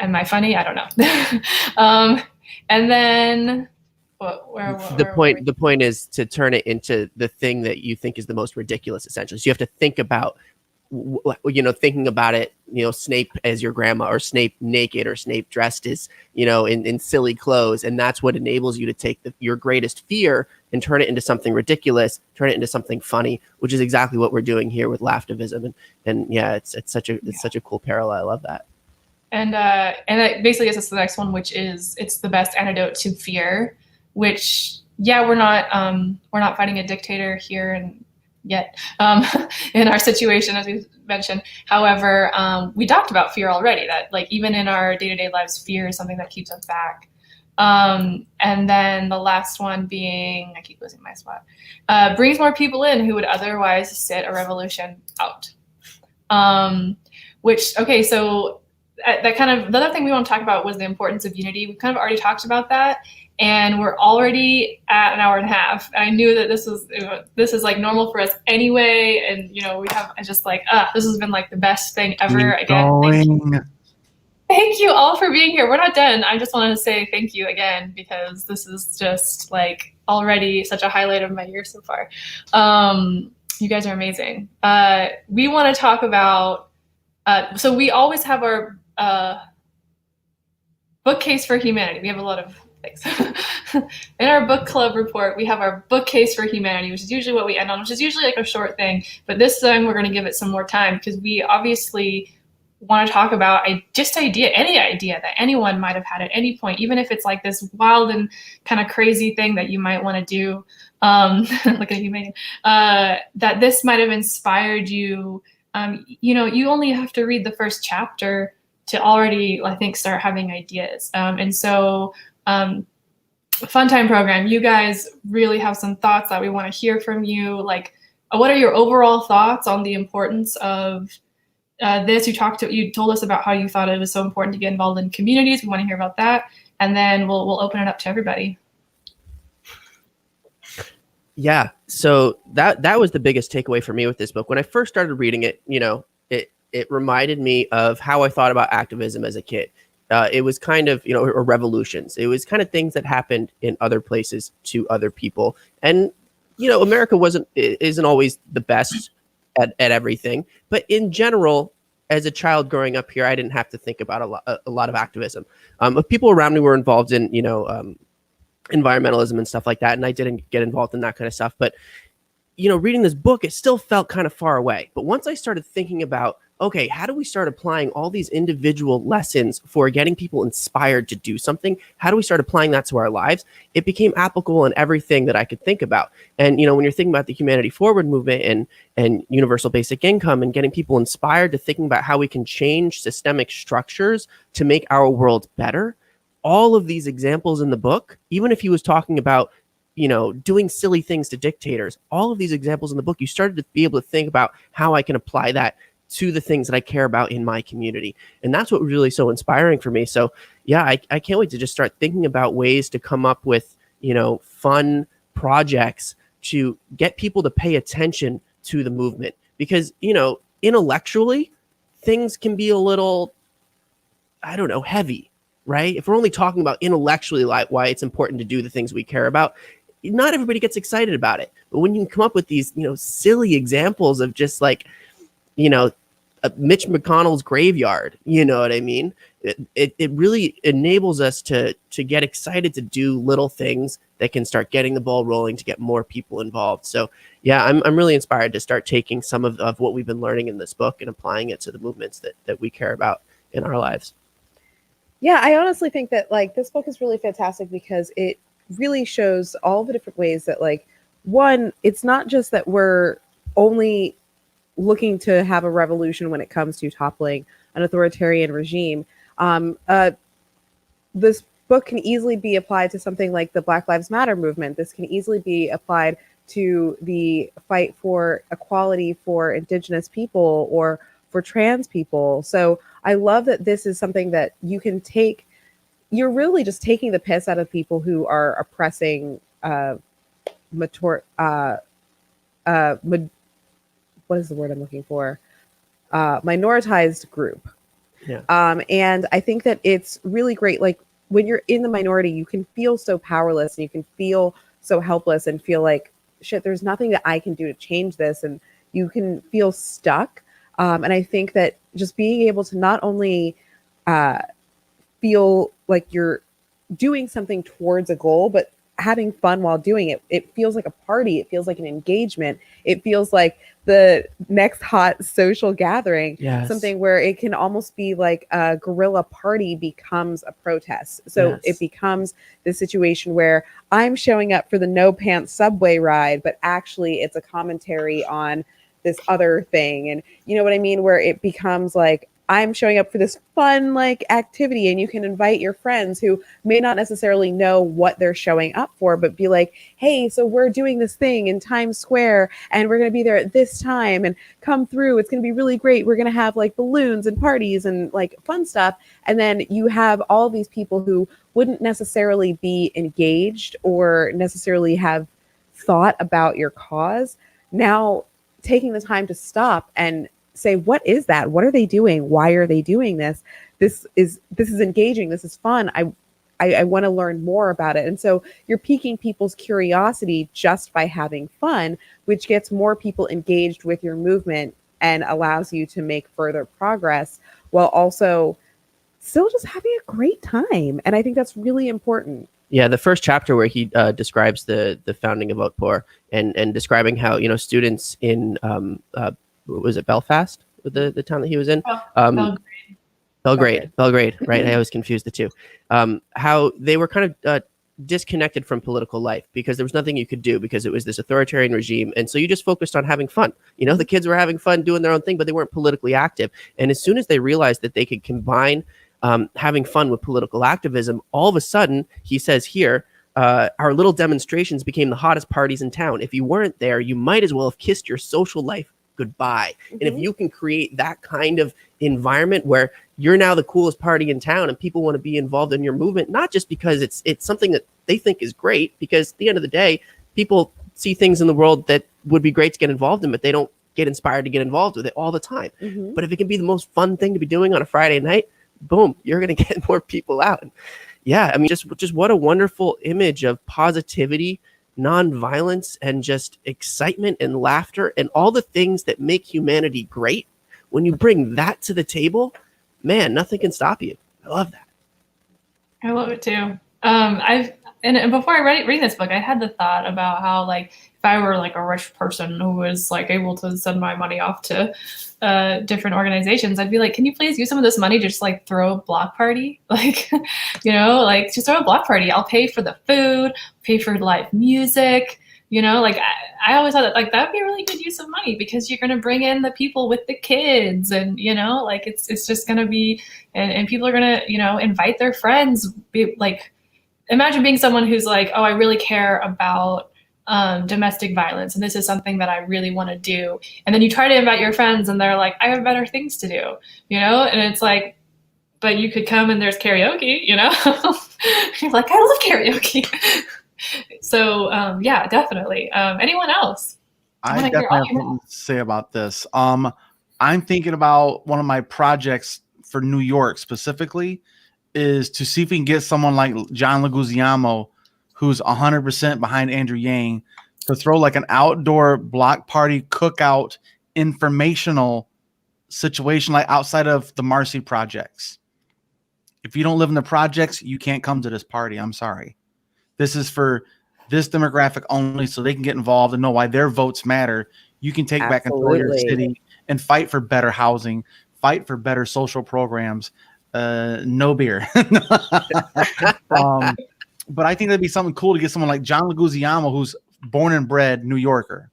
Am I funny? I don't know. And then the point is to turn it into the thing that you think is the most ridiculous, essentially. So you have to think about thinking about it, Snape as your grandma, or Snape naked, or Snape dressed as, in silly clothes. And that's what enables you to take your greatest fear and turn it into something ridiculous, turn it into something funny, which is exactly what we're doing here with laughtivism. And yeah, it's such a cool parallel. I love that. And that basically gets us to the next one, which is it's the best antidote to fear, which, we're not fighting a dictator here and yet in our situation, as we mentioned. However, we talked about fear already, that like even in our day-to-day lives, fear is something that keeps us back. And then the last one being, I keep losing my spot, brings more people in who would otherwise sit a revolution out. So that kind of, the other thing we want to talk about was the importance of unity. We kind of already talked about that. And we're already at an hour and a half. And I knew that this is like normal for us anyway. And this has been like the best thing ever. Again, thank you all for being here. We're not done. I just wanted to say thank you again, because this is just like already such a highlight of my year so far. You guys are amazing. We want to talk about, so we always have our bookcase for humanity. We have a lot of things. In our book club report, we have our bookcase for humanity, which is usually what we end on, which is usually like a short thing. But this time we're going to give it some more time, because we obviously want to talk about any idea that anyone might have had at any point, even if it's like this wild and kind of crazy thing that you might want to do. Look at you, Megan. That this might have inspired you. You only have to read the first chapter to already, I think, start having ideas. And so Fun Time program, you guys really have some thoughts that we want to hear from you. Like, what are your overall thoughts on the importance of this? You told us about how you thought it was so important to get involved in communities. We want to hear about that. And then we'll open it up to everybody. Yeah. So that was the biggest takeaway for me with this book. When I first started reading it, it reminded me of how I thought about activism as a kid. It was kind of, or revolutions. It was kind of things that happened in other places to other people. And, America isn't always the best at everything. But in general, as a child growing up here, I didn't have to think about a lot of activism. People around me were involved in, environmentalism and stuff like that. And I didn't get involved in that kind of stuff. But, reading this book, it still felt kind of far away. But once I started thinking about okay, how do we start applying all these individual lessons for getting people inspired to do something? How do we start applying that to our lives? It became applicable in everything that I could think about. And, you know, when you're thinking about the Humanity Forward movement and universal basic income and getting people inspired to thinking about how we can change systemic structures to make our world better, all of these examples in the book, even if he was talking about, you know, doing silly things to dictators, all of these examples in the book, you started to be able to think about how I can apply that to the things that I care about in my community. And that's what was really so inspiring for me. So yeah, I can't wait to just start thinking about ways to come up with, you know, fun projects to get people to pay attention to the movement. Because, you know, intellectually, things can be a little, I don't know, heavy, right? If we're only talking about intellectually like why it's important to do the things we care about, not everybody gets excited about it. But when you can come up with these, you know, silly examples of just like, you know, Mitch McConnell's graveyard, you know what I mean? It really enables us to get excited to do little things that can start getting the ball rolling to get more people involved. So yeah, I'm really inspired to start taking some of what we've been learning in this book and applying it to the movements that we care about in our lives. Yeah, I honestly think that like this book is really fantastic because it really shows all the different ways that like, one, it's not just that we're only looking to have a revolution when it comes to toppling an authoritarian regime. This book can easily be applied to something like the Black Lives Matter movement. This can easily be applied to the fight for equality for Indigenous people or for trans people. So I love that this is something that you can take. You're really just taking the piss out of people who are oppressing what is the word I'm looking for? Minoritized group. Yeah. And I think that it's really great. Like when you're in the minority, you can feel so powerless and you can feel so helpless and feel like, shit, there's nothing that I can do to change this. And you can feel stuck. And I think that just being able to not only feel like you're doing something towards a goal, but having fun while doing it. It feels like a party. It feels like an engagement. It feels like the next hot social gathering, Yes. Something where it can almost be like a guerrilla party becomes a protest. So Yes. It becomes the situation where I'm showing up for the no pants subway ride, but actually it's a commentary on this other thing. And you know what I mean? Where it becomes like, I'm showing up for this fun like activity, and you can invite your friends who may not necessarily know what they're showing up for, but be like, hey, so we're doing this thing in Times Square and we're going to be there at this time and come through. It's going to be really great. We're going to have like balloons and parties and like fun stuff. And then you have all these people who wouldn't necessarily be engaged or necessarily have thought about your cause now taking the time to stop and say, what is that? What are they doing? Why are they doing this? This is engaging. This is fun. I want to learn more about it. And so you're piquing people's curiosity just by having fun, which gets more people engaged with your movement and allows you to make further progress while also still just having a great time. And I think that's really important. Yeah, the first chapter where he describes the founding of Outpour and describing how, you know, students in was it Belfast, the town that he was in? Belgrade, right? I always confuse the two. How they were kind of disconnected from political life because there was nothing you could do because it was this authoritarian regime. And so you just focused on having fun. You know, the kids were having fun doing their own thing, but they weren't politically active. And as soon as they realized that they could combine having fun with political activism, all of a sudden, he says here, our little demonstrations became the hottest parties in town. If you weren't there, you might as well have kissed your social life goodbye. Mm-hmm. And if you can create that kind of environment where you're now the coolest party in town and people want to be involved in your movement, not just because it's something that they think is great, because at the end of the day, people see things in the world that would be great to get involved in, but they don't get inspired to get involved with it all the time. Mm-hmm. But if it can be the most fun thing to be doing on a Friday night, boom, you're going to get more people out. And yeah, I mean, just what a wonderful image of positivity, nonviolence, and just excitement and laughter and all the things that make humanity great. When you bring that to the table, man, nothing can stop you. I love that. I love it too. and before I read this book, I had the thought about how, like, if I were like a rich person who was like able to send my money off to different organizations, I'd be like, can you please use some of this money to just like throw a block party? Like, like just throw a block party. I'll pay for the food, pay for live music. Like I always thought that like that'd be a really good use of money, because you're going to bring in the people with the kids, and like it's just going to be, and people are going to invite their friends. Like, imagine being someone who's like, oh, I really care about domestic violence, and this is something that I really want to do. And then you try to invite your friends, and they're like, I have better things to do, and it's like, but you could come and there's karaoke, You're like, I love karaoke. So yeah, definitely. Anyone else? I definitely have something to say about this. I'm thinking about one of my projects for New York specifically is to see if we can get someone like John Leguizamo, who's 100% behind Andrew Yang, to throw like an outdoor block party cookout informational situation like outside of the Marcy projects. If you don't live in the projects, you can't come to this party. I'm sorry. This is for this demographic only, so they can get involved and know why their votes matter. You can take back control of your city and fight for better housing, fight for better social programs. No beer. But I think that'd be something cool to get someone like John Leguizamo, who's born and bred New Yorker,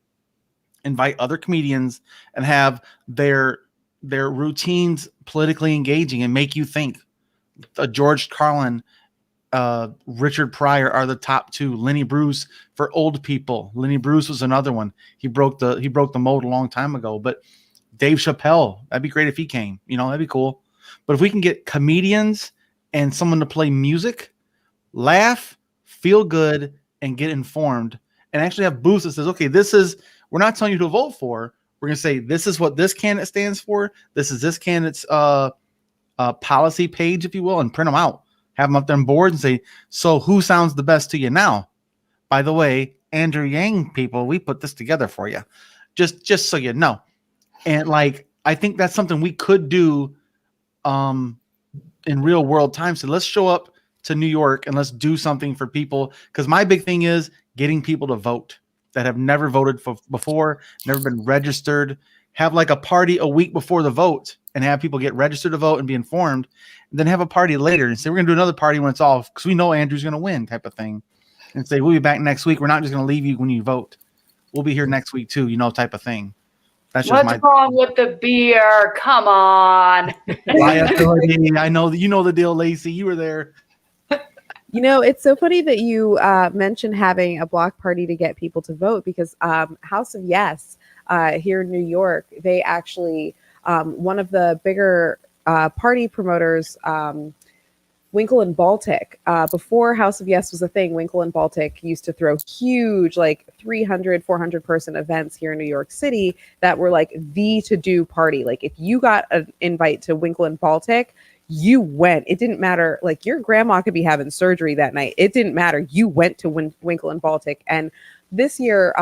invite other comedians and have their routines politically engaging and make you think. George Carlin, Richard Pryor are the top two. Lenny Bruce for old people. Lenny Bruce was another one. He broke the mold a long time ago. But Dave Chappelle, that'd be great if he came. That'd be cool. But if we can get comedians and someone to play music, laugh, feel good, and get informed, and actually have booths that says, okay, we're not telling you to vote for. We're going to say, this is what this candidate stands for. This is this candidate's policy page, if you will, and print them out. Have them up there on board and say, so who sounds the best to you now? By the way, Andrew Yang people, we put this together for you. Just so you know. And like, I think that's something we could do in real world time. So let's show up to New York and let's do something for people. Because my big thing is getting people to vote that have never voted before, never been registered. Have like a party a week before the vote and have people get registered to vote and be informed. And then have a party later and say, we're going to do another party when it's off because we know Andrew's going to win type of thing. And say, we'll be back next week. We're not just going to leave you when you vote. We'll be here next week too, type of thing. That's just What's wrong with the beer? Come on. Liability. I know that you know the deal, Lacey. You were there. It's so funny that you mentioned having a block party to get people to vote, because House of Yes here in New York, they actually, one of the bigger party promoters, Winkle and Baltic, before House of Yes was a thing, Winkle and Baltic used to throw huge, like 300, 400 person events here in New York City that were like the to-do party. Like if you got an invite to Winkle and Baltic, you went. It didn't matter. Like your grandma could be having surgery that night. It didn't matter. You went to Winkle and Baltic. And this year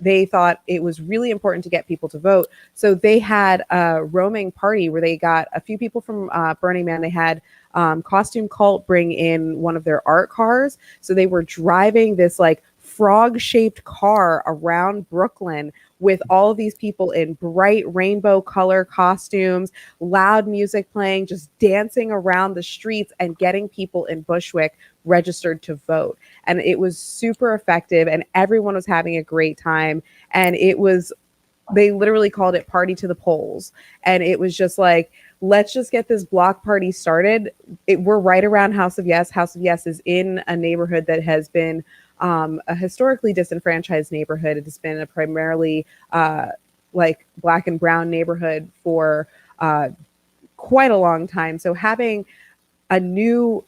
they thought it was really important to get people to vote. So they had a roaming party where they got a few people from Burning Man. They had Costume Cult bring in one of their art cars. So they were driving this like frog-shaped car around Brooklyn with all of these people in bright rainbow color costumes, loud music playing, just dancing around the streets and getting people in Bushwick registered to vote. And it was super effective and everyone was having a great time. And they literally called it Party to the Polls. And it was just like, let's just get this block party started. We're right around House of Yes. House of Yes is in a neighborhood that has been a historically disenfranchised neighborhood. It has been a primarily like Black and brown neighborhood for quite a long time. So having a new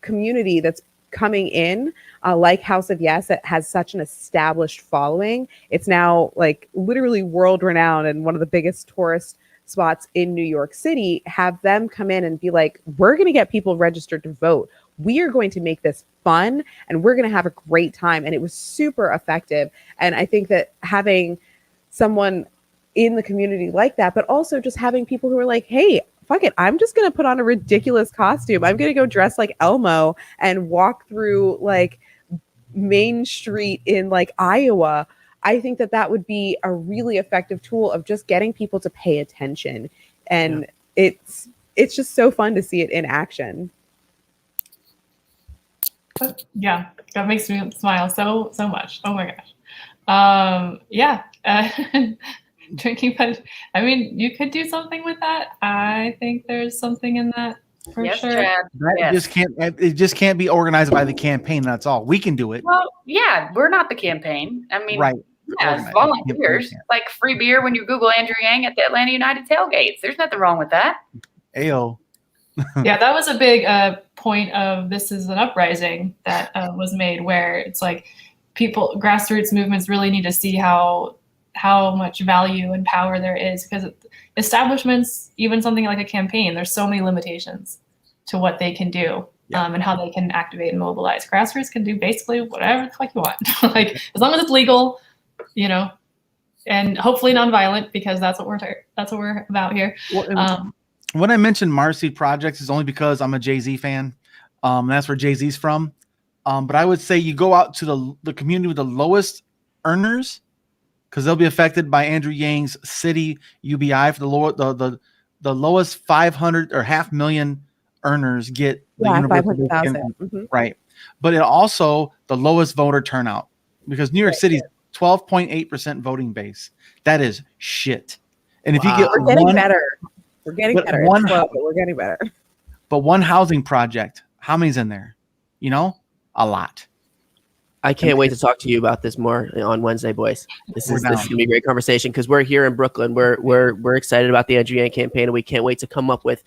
community that's coming in like House of Yes that has such an established following. It's now like literally world renowned and one of the biggest tourist spots in New York City. Have them come in and be like, we're going to get people registered to vote. We are going to make this fun and we're going to have a great time. And it was super effective. And I think that having someone in the community like that, but also just having people who are like, hey, fuck it, I'm just going to put on a ridiculous costume. I'm going to go dress like Elmo and walk through like Main Street in like Iowa. I think that would be a really effective tool of just getting people to pay attention. And it's just so fun to see it in action. Yeah, that makes me smile so much. Oh my gosh. Drinking punch. I mean, you could do something with that. I think there's something in that for sure. Chad. It just can't be organized by the campaign. That's all. We can do it. Well, yeah, we're not the campaign. I mean, Right. yeah, it's volunteers. Like free beer when you Google Andrew Yang at the Atlanta United tailgates. There's nothing wrong with that. Ayo. Yeah, that was a big point of This Is an Uprising that was made, where it's like grassroots movements really need to see how much value and power there is, because establishments, even something like a campaign, there's so many limitations to what they can do and how they can activate and mobilize. Grassroots can do basically whatever the fuck you want, like as long as it's legal, you know, and hopefully nonviolent, because that's what we're about here. When I mentioned Marcy Projects is only because I'm a Jay-Z fan. That's where Jay-Z's from. But I would say you go out to the community with the lowest earners, because they'll be affected by Andrew Yang's city UBI. For the lowest 500 or 500,000 earners get the universal 500,000. Right. But it also the lowest voter turnout, because New York City's 12.8% voting base. That is shit. And if you get we're getting better. We're getting better. It's slow, but we're getting better. But one housing project, how many's in there? You know, a lot. I can't wait to talk to you about this more on Wednesday, Boyce. This is gonna be a great conversation, because we're here in Brooklyn. We're excited about the Andrew Yang campaign, and we can't wait to come up with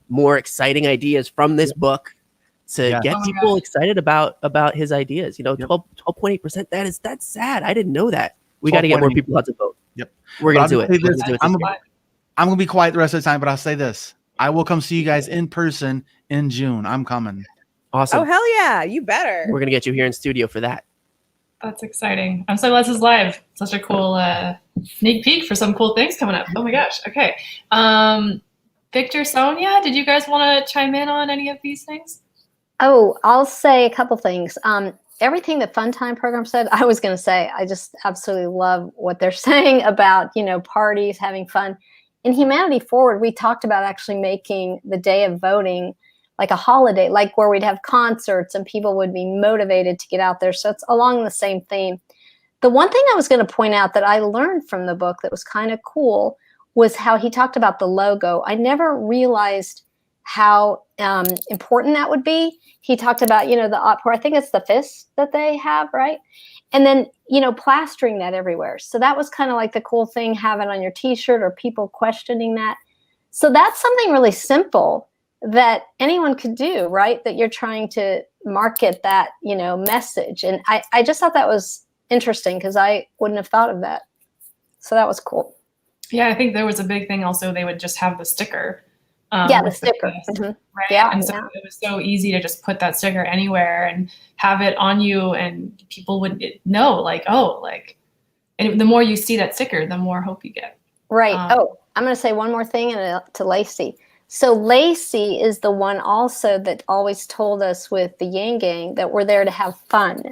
more exciting ideas from this book to get people excited about his ideas. You know, 12.8%. That's sad. I didn't know that. We got to get more people out to vote. Yep, we're gonna do it. I'm gonna be quiet the rest of the time, but I'll say this: I will come see you guys in person in June. I'm coming. Awesome. Oh, hell yeah. You better. We're going to get you here in studio for that. That's exciting. I'm so glad this is live. Such a cool sneak peek for some cool things coming up. Oh my gosh. Okay. Victor, Sonia, did you guys want to chime in on any of these things? Oh, I'll say a couple things. Everything that Fun Time program said, I was going to say, I just absolutely love what they're saying about, you know, parties, having fun. In Humanity Forward, we talked about actually making the day of voting like a holiday, like where we'd have concerts and people would be motivated to get out there. So it's along the same theme. The one thing I was going to point out that I learned from the book that was kind of cool was how he talked about the logo. I never realized how important that would be. He talked about, you know, I think it's the fist that they have, right? And then, you know, plastering that everywhere. So that was kind of like the cool thing, having on your t-shirt or people questioning that. So that's something really simple that anyone could do, right? That you're trying to market that, you know, message. And I just thought that was interesting, because I wouldn't have thought of that. So that was cool. Yeah, I think there was a big thing also. They would just have the sticker. The sticker. Right? Yeah. And so it was so easy to just put that sticker anywhere and have it on you, and people would know, like, oh, like, and the more you see that sticker, the more hope you get. Right. I'm going to say one more thing to Lacey. So Lacey is the one also that always told us with the Yang Gang that we're there to have fun.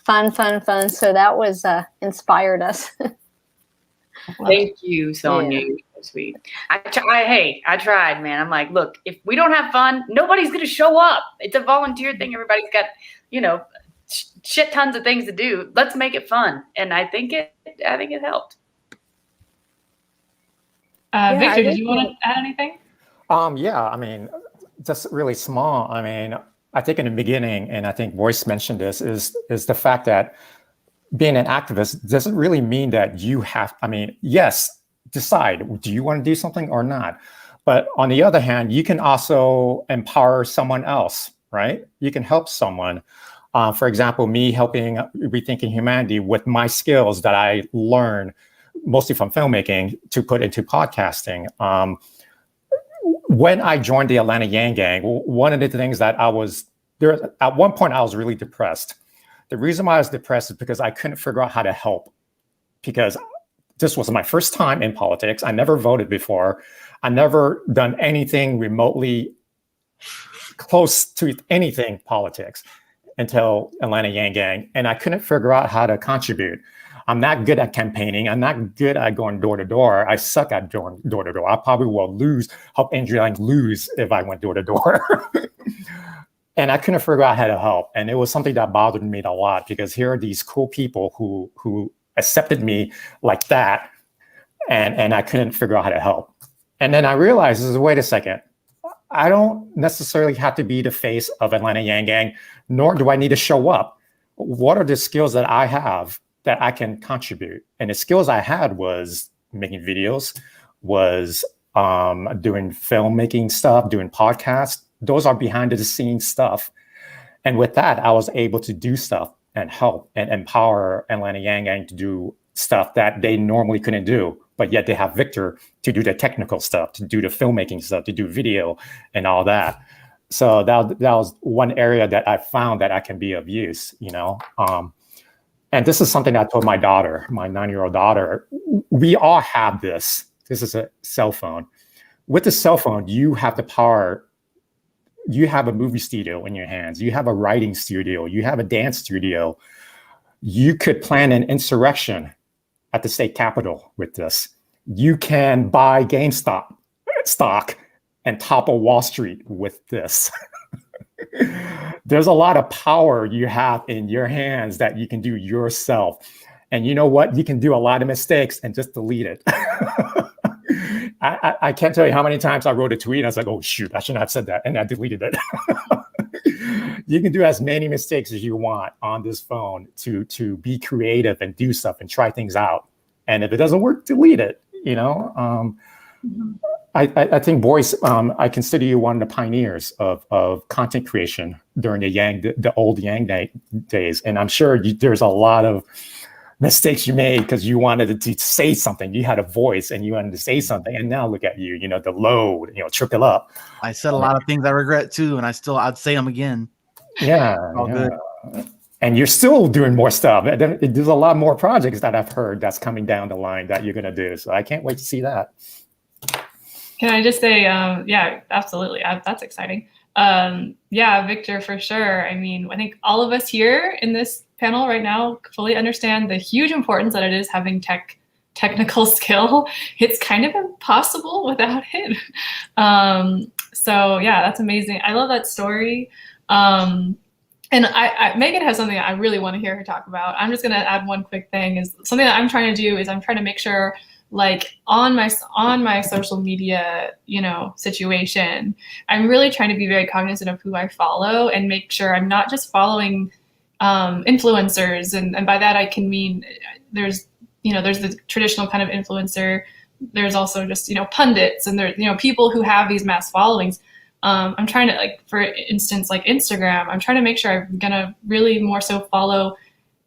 So that was inspired us. Thank you, Sonia. Yeah. You're so sweet. I tried, man. I'm like, look, if we don't have fun, nobody's going to show up. It's a volunteer thing. Everybody's got, you know, shit tons of things to do. Let's make it fun. And I think it helped. Victor, did you want to add anything? Yeah, I mean, just really small. I mean, I think in the beginning, and I think Boyce mentioned this, is the fact that being an activist doesn't really mean that you have, I mean, yes, decide, do you want to do something or not? But on the other hand, you can also empower someone else, right? You can help someone. For example, me helping Rethinking Humanity with my skills that I learned mostly from filmmaking to put into podcasting. When I joined the Atlanta Yang Gang, one of the things that I was there, at one point I was really depressed. The reason why I was depressed is because I couldn't figure out how to help, because this was my first time in politics. I never voted before. I never done anything remotely close to anything politics until Atlanta Yang Gang, and I couldn't figure out how to contribute. I'm not good at campaigning. I'm not good at going door to door. I suck at going door to door. I probably will help Andrew Yang lose if I went door to door. And I couldn't figure out how to help. And it was something that bothered me a lot, because here are these cool people who accepted me like that, and I couldn't figure out how to help. And then I realized, wait a second, I don't necessarily have to be the face of Atlanta Yang Gang, nor do I need to show up. What are the skills that I have that I can contribute? And the skills I had was making videos, was doing filmmaking stuff, doing podcasts. Those are behind the scenes stuff. And with that, I was able to do stuff and help and empower Atlanta Yang Gang to do stuff that they normally couldn't do. But yet they have Victor to do the technical stuff, to do the filmmaking stuff, to do video and all that. So that was one area that I found that I can be of use, and this is something I told my daughter, my 9-year-old daughter. We all have this. This is a cell phone. With the cell phone, you have the power. You have a movie studio in your hands. You have a writing studio. You have a dance studio. You could plan an insurrection at the state capitol with this. You can buy GameStop stock and topple Wall Street with this. There's a lot of power you have in your hands that you can do yourself. And you know what? You can do a lot of mistakes and just delete it. I can't tell you how many times I wrote a tweet and I was like, oh, shoot, I shouldn't have said that. And I deleted it. You can do as many mistakes as you want on this phone to be creative and do stuff and try things out. And if it doesn't work, delete it, I think Boyce, I consider you one of the pioneers of content creation during the old Yang days. And I'm sure there's a lot of mistakes you made because you wanted to say something. You had a voice and you wanted to say something. And now look at you, the load, trickle up. I said a lot of things I regret too, and I'd say them again. Yeah. All good. And you're still doing more stuff. There's a lot more projects that I've heard that's coming down the line that you're going to do. So I can't wait to see that. Can I just say, yeah, absolutely. That's exciting. Victor, for sure. I mean, I think all of us here in this panel right now fully understand the huge importance that it is having technical skill. It's kind of impossible without it. So yeah, that's amazing. I love that story. And Megan has something I really want to hear her talk about. I'm just going to add one quick thing. Is something that I'm trying to do is I'm trying to make sure, like on my social media, situation, I'm really trying to be very cognizant of who I follow and make sure I'm not just following influencers. And by that I can mean there's the traditional kind of influencer. There's also just, pundits, and there, people who have these mass followings. I'm trying to, like, for instance, like Instagram, I'm trying to make sure I'm going to really more so follow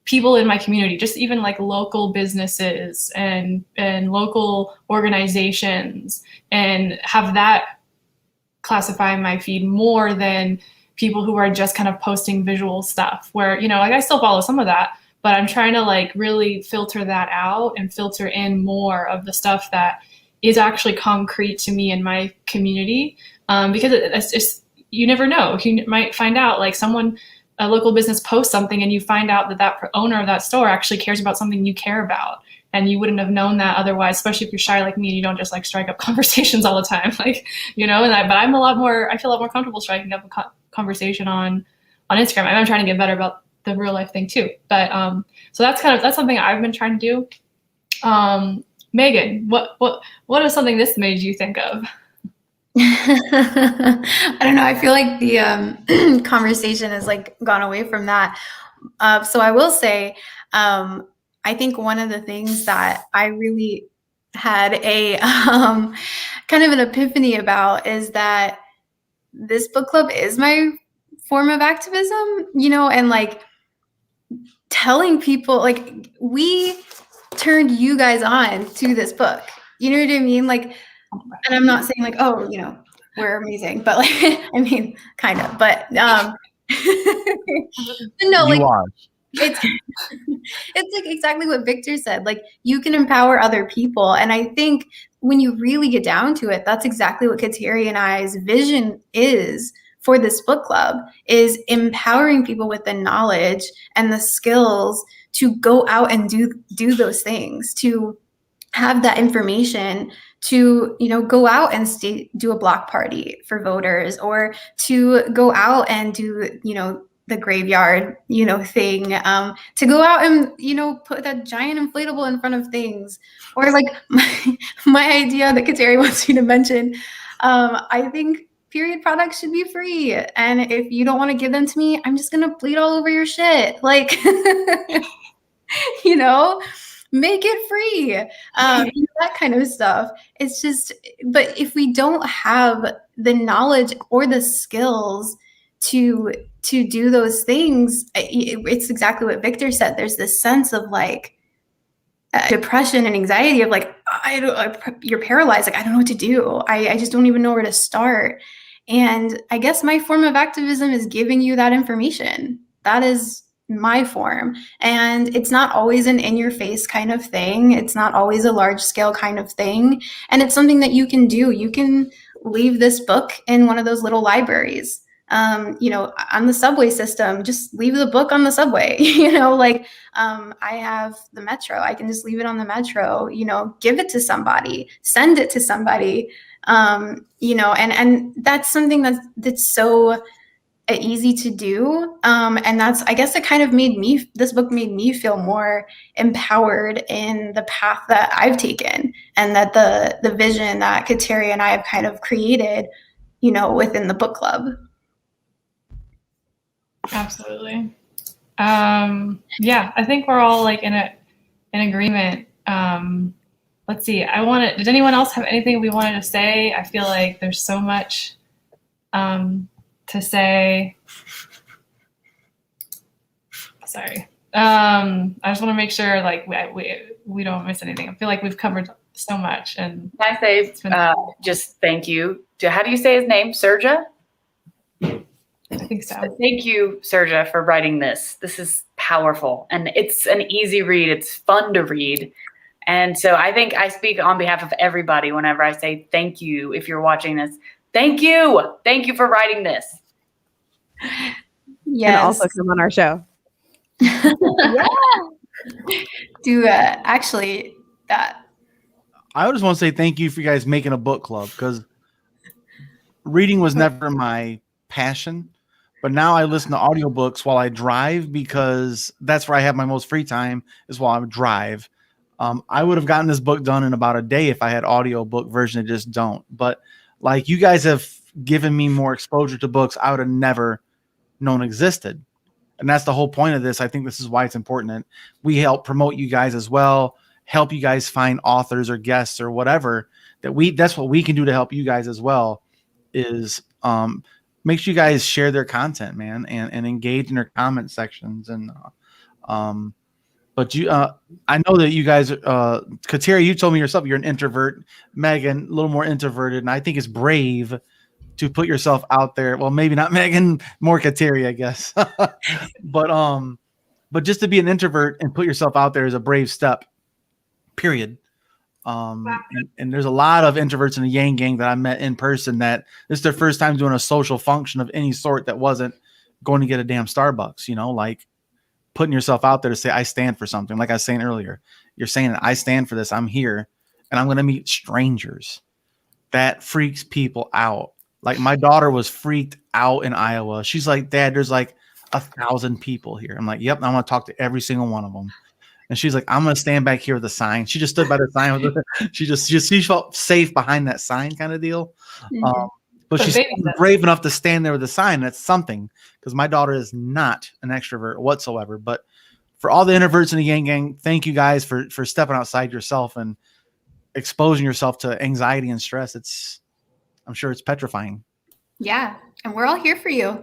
people in my community, just even like local businesses and local organizations, and have that classify my feed more than people who are just kind of posting visual stuff where, like I still follow some of that, but I'm trying to like really filter that out and filter in more of the stuff that is actually concrete to me in my community. Because it's just, you never know. You might find out like a local business posts something and you find out that owner of that store actually cares about something you care about. And you wouldn't have known that otherwise, especially if you're shy like me and you don't just like strike up conversations all the time. Like, but I feel a lot more comfortable striking up a conversation on Instagram. I'm trying to get better about the real life thing too. But so that's something I've been trying to do. Megan, what is something this made you think of? I don't know. I feel like the conversation has like gone away from that. So I will say, I think one of the things that I really had a kind of an epiphany about is that this book club is my form of activism, and like telling people, like, we turned you guys on to this book. You know what I mean? Like, and I'm not saying like, oh, we're amazing, but like, I mean, kind of, but no, you like, are. It's it's like exactly what Victor said. Like, you can empower other people. And I think when you really get down to it, that's exactly what Kateri and I's vision is for this book club, is empowering people with the knowledge and the skills to go out and do those things, to have that information, to, you know, go out and do a block party for voters, or to go out and do, you know, the graveyard, you know, thing, to go out and, you know, put that giant inflatable in front of things, or like my idea that Kateri wants me to mention. I think period products should be free, and if you don't want to give them to me, I'm just gonna bleed all over your shit, like, you know, make it free, you know, that kind of stuff. It's just, but if we don't have the knowledge or the skills to do those things, it's exactly what Victor said. There's this sense of like depression and anxiety of like, you're paralyzed. Like, I don't know what to do. I just don't even know where to start. And I guess my form of activism is giving you that information. That is my form. And it's not always an in-your-face kind of thing. It's not always a large-scale kind of thing. And it's something that you can do. You can leave this book in one of those little libraries. You know, on the subway system, just leave the book on the subway. You know, like, I have the Metro. I can just leave it on the Metro, you know, give it to somebody, send it to somebody, you know, and that's something that's so easy to do. And that's, I guess, it kind of this book made me feel more empowered in the path that I've taken, and that the vision that Kateri and I have kind of created, you know, within the book club. Absolutely. Yeah, I think we're all like in agreement. Let's see. Did anyone else have anything we wanted to say? I feel like there's so much to say. Sorry. I just want to make sure like we don't miss anything. I feel like we've covered so much. And can I say just thank you to, how do you say his name? Srdja? I think so. Thank you, Srdja, for writing this. This is powerful, and it's an easy read. It's fun to read. And so I think I speak on behalf of everybody whenever I say thank you. If you're watching this, thank you. Thank you for writing this. Yes. And also come on our show. Yeah. Do actually that. I just want to say thank you for you guys making a book club, because reading was never my passion. But now I listen to audiobooks while I drive, because that's where I have my most free time, is while I drive. I would have gotten this book done in about a day if I had audiobook version. I just don't. But like, you guys have given me more exposure to books I would have never known existed. And that's the whole point of this. I think this is why it's important that we help promote you guys as well, help you guys find authors or guests or whatever, that's what we can do to help you guys as well, is make sure you guys share their content, man, and engage in their comment sections. And but I know that you guys, Kateri, you told me yourself you're an introvert. Megan, a little more introverted, and I think it's brave to put yourself out there. Well, maybe not Megan, more Kateri, I guess. but just to be an introvert and put yourself out there is a brave step. Period. And there's a lot of introverts in the Yang Gang that I met in person that this is their first time doing a social function of any sort that wasn't going to get a damn Starbucks, you know, like putting yourself out there to say, I stand for something. Like I was saying earlier, you're saying that I stand for this. I'm here and I'm going to meet strangers. That freaks people out. Like, my daughter was freaked out in Iowa. She's like, Dad, there's like 1,000 people here. I'm like, yep. I want to talk to every single one of them. And she's like, I'm going to stand back here with the sign. She just stood by the sign. She felt safe behind that sign kind of deal. Mm-hmm. But she's brave enough to stand there with the sign. That's something, because my daughter is not an extrovert whatsoever. But for all the introverts in the Yang Gang, thank you guys for stepping outside yourself and exposing yourself to anxiety and stress. I'm sure it's petrifying. Yeah. And we're all here for you.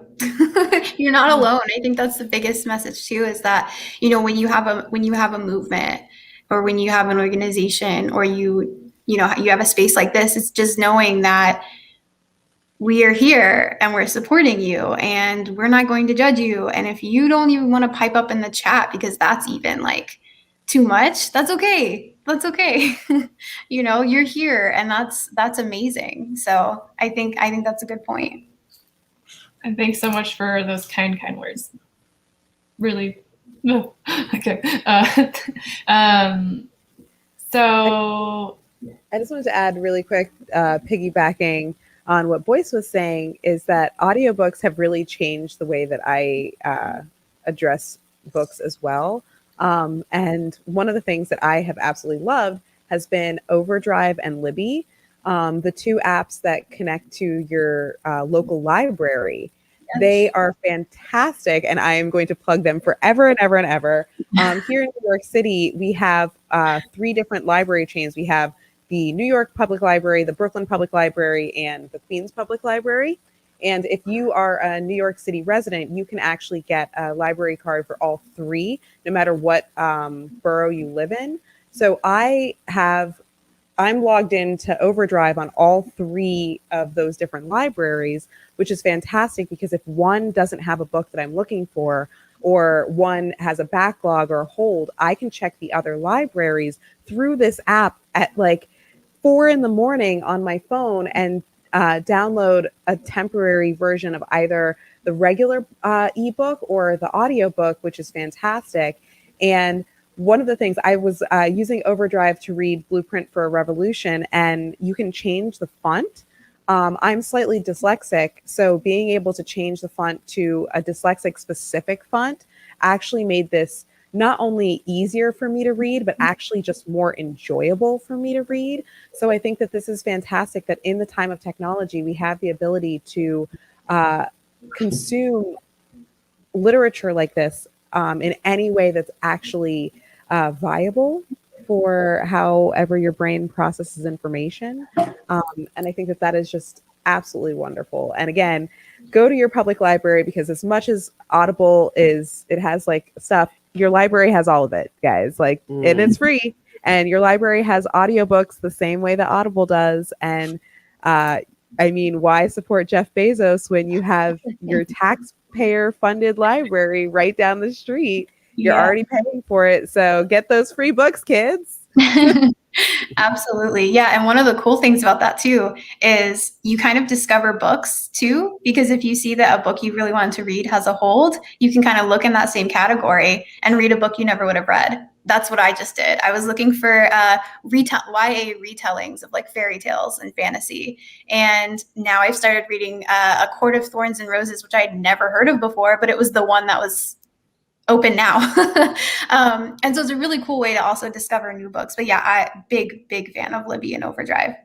You're not alone. I think that's the biggest message too, is that, you know, when you have a movement, or when you have an organization, or you have a space like this, it's just knowing that we are here and we're supporting you and we're not going to judge you. And if you don't even want to pipe up in the chat because that's even like too much, that's okay. That's okay. You know, you're here and that's amazing. So I think that's a good point. And thanks so much for those kind words. Really. Okay. So I just wanted to add really quick, piggybacking on what Boyce was saying, is that audiobooks have really changed the way that I address books as well. And one of the things that I have absolutely loved has been Overdrive and Libby, the two apps that connect to your local library. Yes. They are fantastic, and I am going to plug them forever and ever and ever. Here in New York City, we have 3 different library chains. We have the New York Public Library, the Brooklyn Public Library, and the Queens Public Library. And if you are a New York City resident, you can actually get a library card for all 3, no matter what borough you live in. So I'm logged into Overdrive on all 3 of those different libraries, which is fantastic because if one doesn't have a book that I'm looking for, or one has a backlog or a hold, I can check the other libraries through this app at like 4 a.m. on my phone and download a temporary version of either the regular ebook or the audiobook, which is fantastic. And one of the things, I was using Overdrive to read Blueprint for a Revolution, and you can change the font. I'm slightly dyslexic, so being able to change the font to a dyslexic specific font actually made this not only easier for me to read, but actually just more enjoyable for me to read. So I think that this is fantastic that in the time of technology, we have the ability to consume literature like this in any way that's actually viable for however your brain processes information. And I think that that is just absolutely wonderful. And again, go to your public library, because as much as Audible is, it has like stuff, your library has all of it, guys. Like, and it's free. And your library has audiobooks the same way that Audible does. And I mean, why support Jeff Bezos when you have your taxpayer funded library right down the street? You're already paying for it. So get those free books, kids. Absolutely. Yeah. And one of the cool things about that too is you kind of discover books too, because if you see that a book you really wanted to read has a hold, you can kind of look in that same category and read a book you never would have read. That's what I just did. I was looking for YA retellings of like fairy tales and fantasy. And now I've started reading A Court of Thorns and Roses, which I had never heard of before, but it was the one that was open now. And so it's a really cool way to also discover new books. But yeah, big fan of Libby and Overdrive.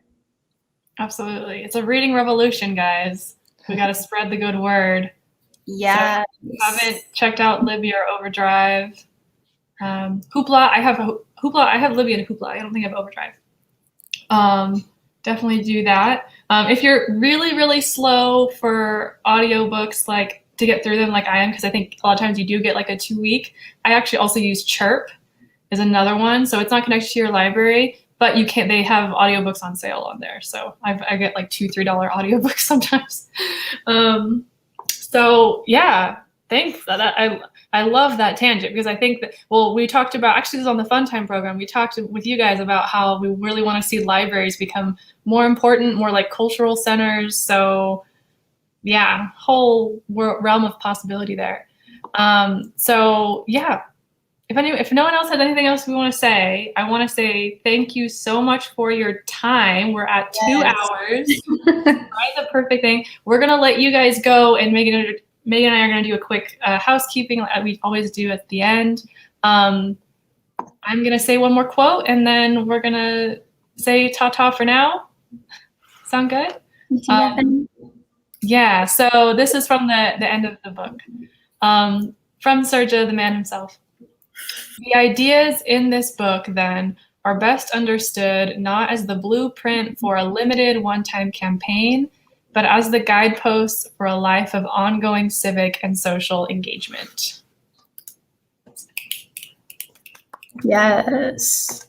Absolutely. It's a reading revolution, guys. We got to spread the good word. Yeah. So if you haven't checked out Libby or Overdrive, Hoopla, I have Libby and Hoopla. I don't think I have Overdrive. Definitely do that. If you're really, really slow for audiobooks, like to get through them like I am, because I think a lot of times you do get like a 2-week. I actually also use Chirp is another one. So it's not connected to your library, but they have audiobooks on sale on there. So I get like $2-3 audiobooks sometimes. So yeah, thanks. I love that tangent, because I think that, well, we talked about, actually this is on the Fun Time program, we talked with you guys about how we really want to see libraries become more important, more like cultural centers. So yeah, whole realm of possibility there. So yeah, if no one else has anything else we want to say, I want to say thank you so much for your time. We're at 2 hours. Right, the perfect thing. We're gonna let you guys go, and Megan and I are gonna do a quick housekeeping like we always do at the end. I'm gonna say one more quote, and then we're gonna say ta-ta for now. Sound good? Yeah, so this is from the end of the book. From Srdja, the man himself. The ideas in this book, then, are best understood not as the blueprint for a limited one-time campaign, but as the guideposts for a life of ongoing civic and social engagement. Yes.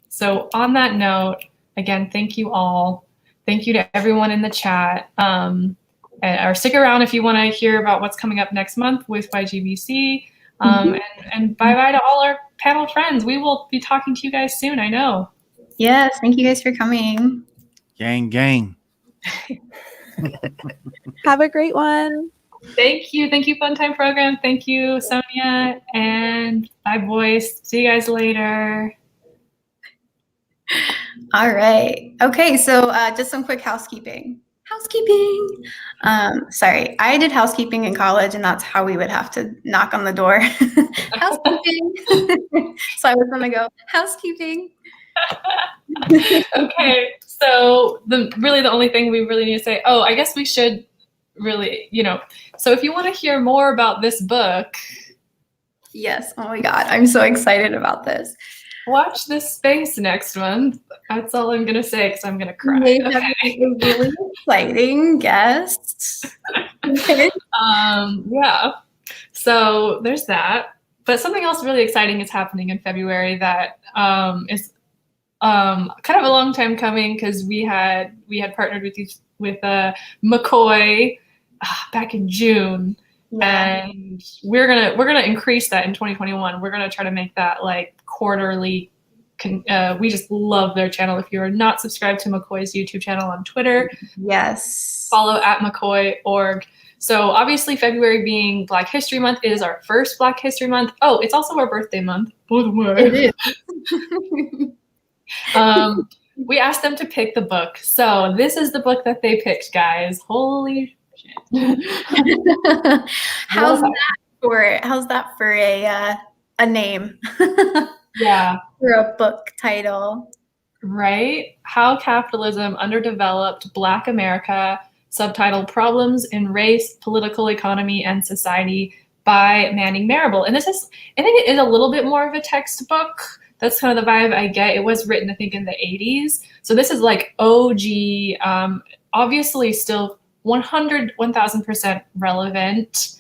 So on that note, again, thank you all. Thank you to everyone in the chat. Or stick around if you want to hear about what's coming up next month with YGBC. And bye-bye to all our panel friends. We will be talking to you guys soon, I know. Yes, thank you guys for coming. Gang, gang. Have a great one. Thank you. Thank you, Fun Time Program. Thank you, Sonia. And bye, Boyce. See you guys later. All right. Okay, so just some quick housekeeping. Sorry, I did housekeeping in college, and that's how we would have to knock on the door. Housekeeping. So I was going to go, housekeeping. Okay, so the only thing we really need to say, I guess we should really, so if you want to hear more about this book. Yes, oh my God, I'm so excited about this. Watch this space next month. That's all I'm going to say because I'm going to cry. We have a really exciting guest. Yeah, so there's that. But something else really exciting is happening in February that is kind of a long time coming because we had partnered with McCoy back in June. Yeah. And we're gonna increase that in 2021. We're gonna try to make that like quarterly. We just love their channel. If you are not subscribed to McCoy's YouTube channel on Twitter, yes, follow @McCoy.org. So obviously February being Black History Month is our first Black History Month. Oh, it's also our birthday month. By the way. It is. We asked them to pick the book. So this is the book that they picked, guys. Holy How's that for a name? Yeah. For a book title. Right? How Capitalism Underdeveloped Black America, subtitled Problems in Race, Political Economy, and Society by Manning Marable. And I think it is a little bit more of a textbook. That's kind of the vibe I get. It was written, I think, in the 80s. So this is like OG, obviously still 1000% relevant.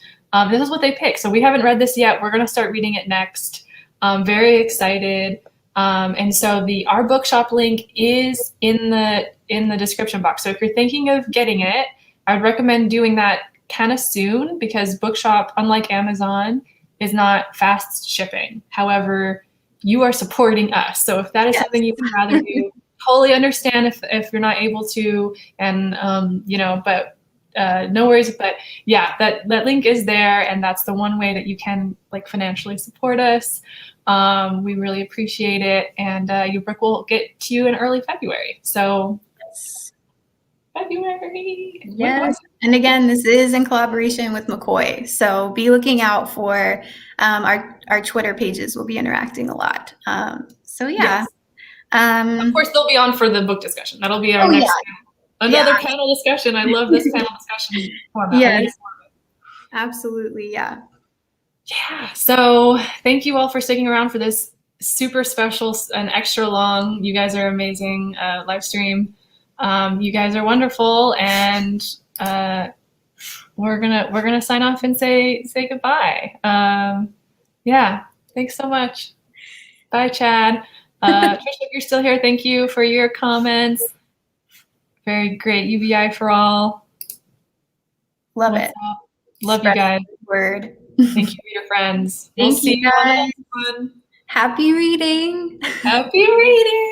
This is what they picked. So we haven't read this yet. We're going to start reading it next. Very excited. And so our bookshop link is in the description box. So if you're thinking of getting it, I would recommend doing that kind of soon because Bookshop, unlike Amazon, is not fast shipping. However, you are supporting us. So if that is something you would rather do, totally understand if you're not able to, and but no worries. But yeah, that link is there, and that's the one way that you can like financially support us. We really appreciate it, and your book will get to you in early February. So February. Yes. And again, this is in collaboration with McCoy. So be looking out for our Twitter pages. We'll be interacting a lot. So yeah. Yes. Of course, they'll be on for the book discussion. That'll be our next another panel discussion. I love this panel discussion format. Yes. Absolutely. Yeah. Yeah. So thank you all for sticking around for this super special and extra long. You guys are amazing live stream. You guys are wonderful, and we're gonna sign off and say goodbye. Yeah, thanks so much. Bye, Chad. Trisha, if you're still here, thank you for your comments. Very great. UBI for all. Love it. Love Spread you guys. Word. Thank you for your friends. Thank We'll see you guys. you on the next one. Happy reading. Happy reading.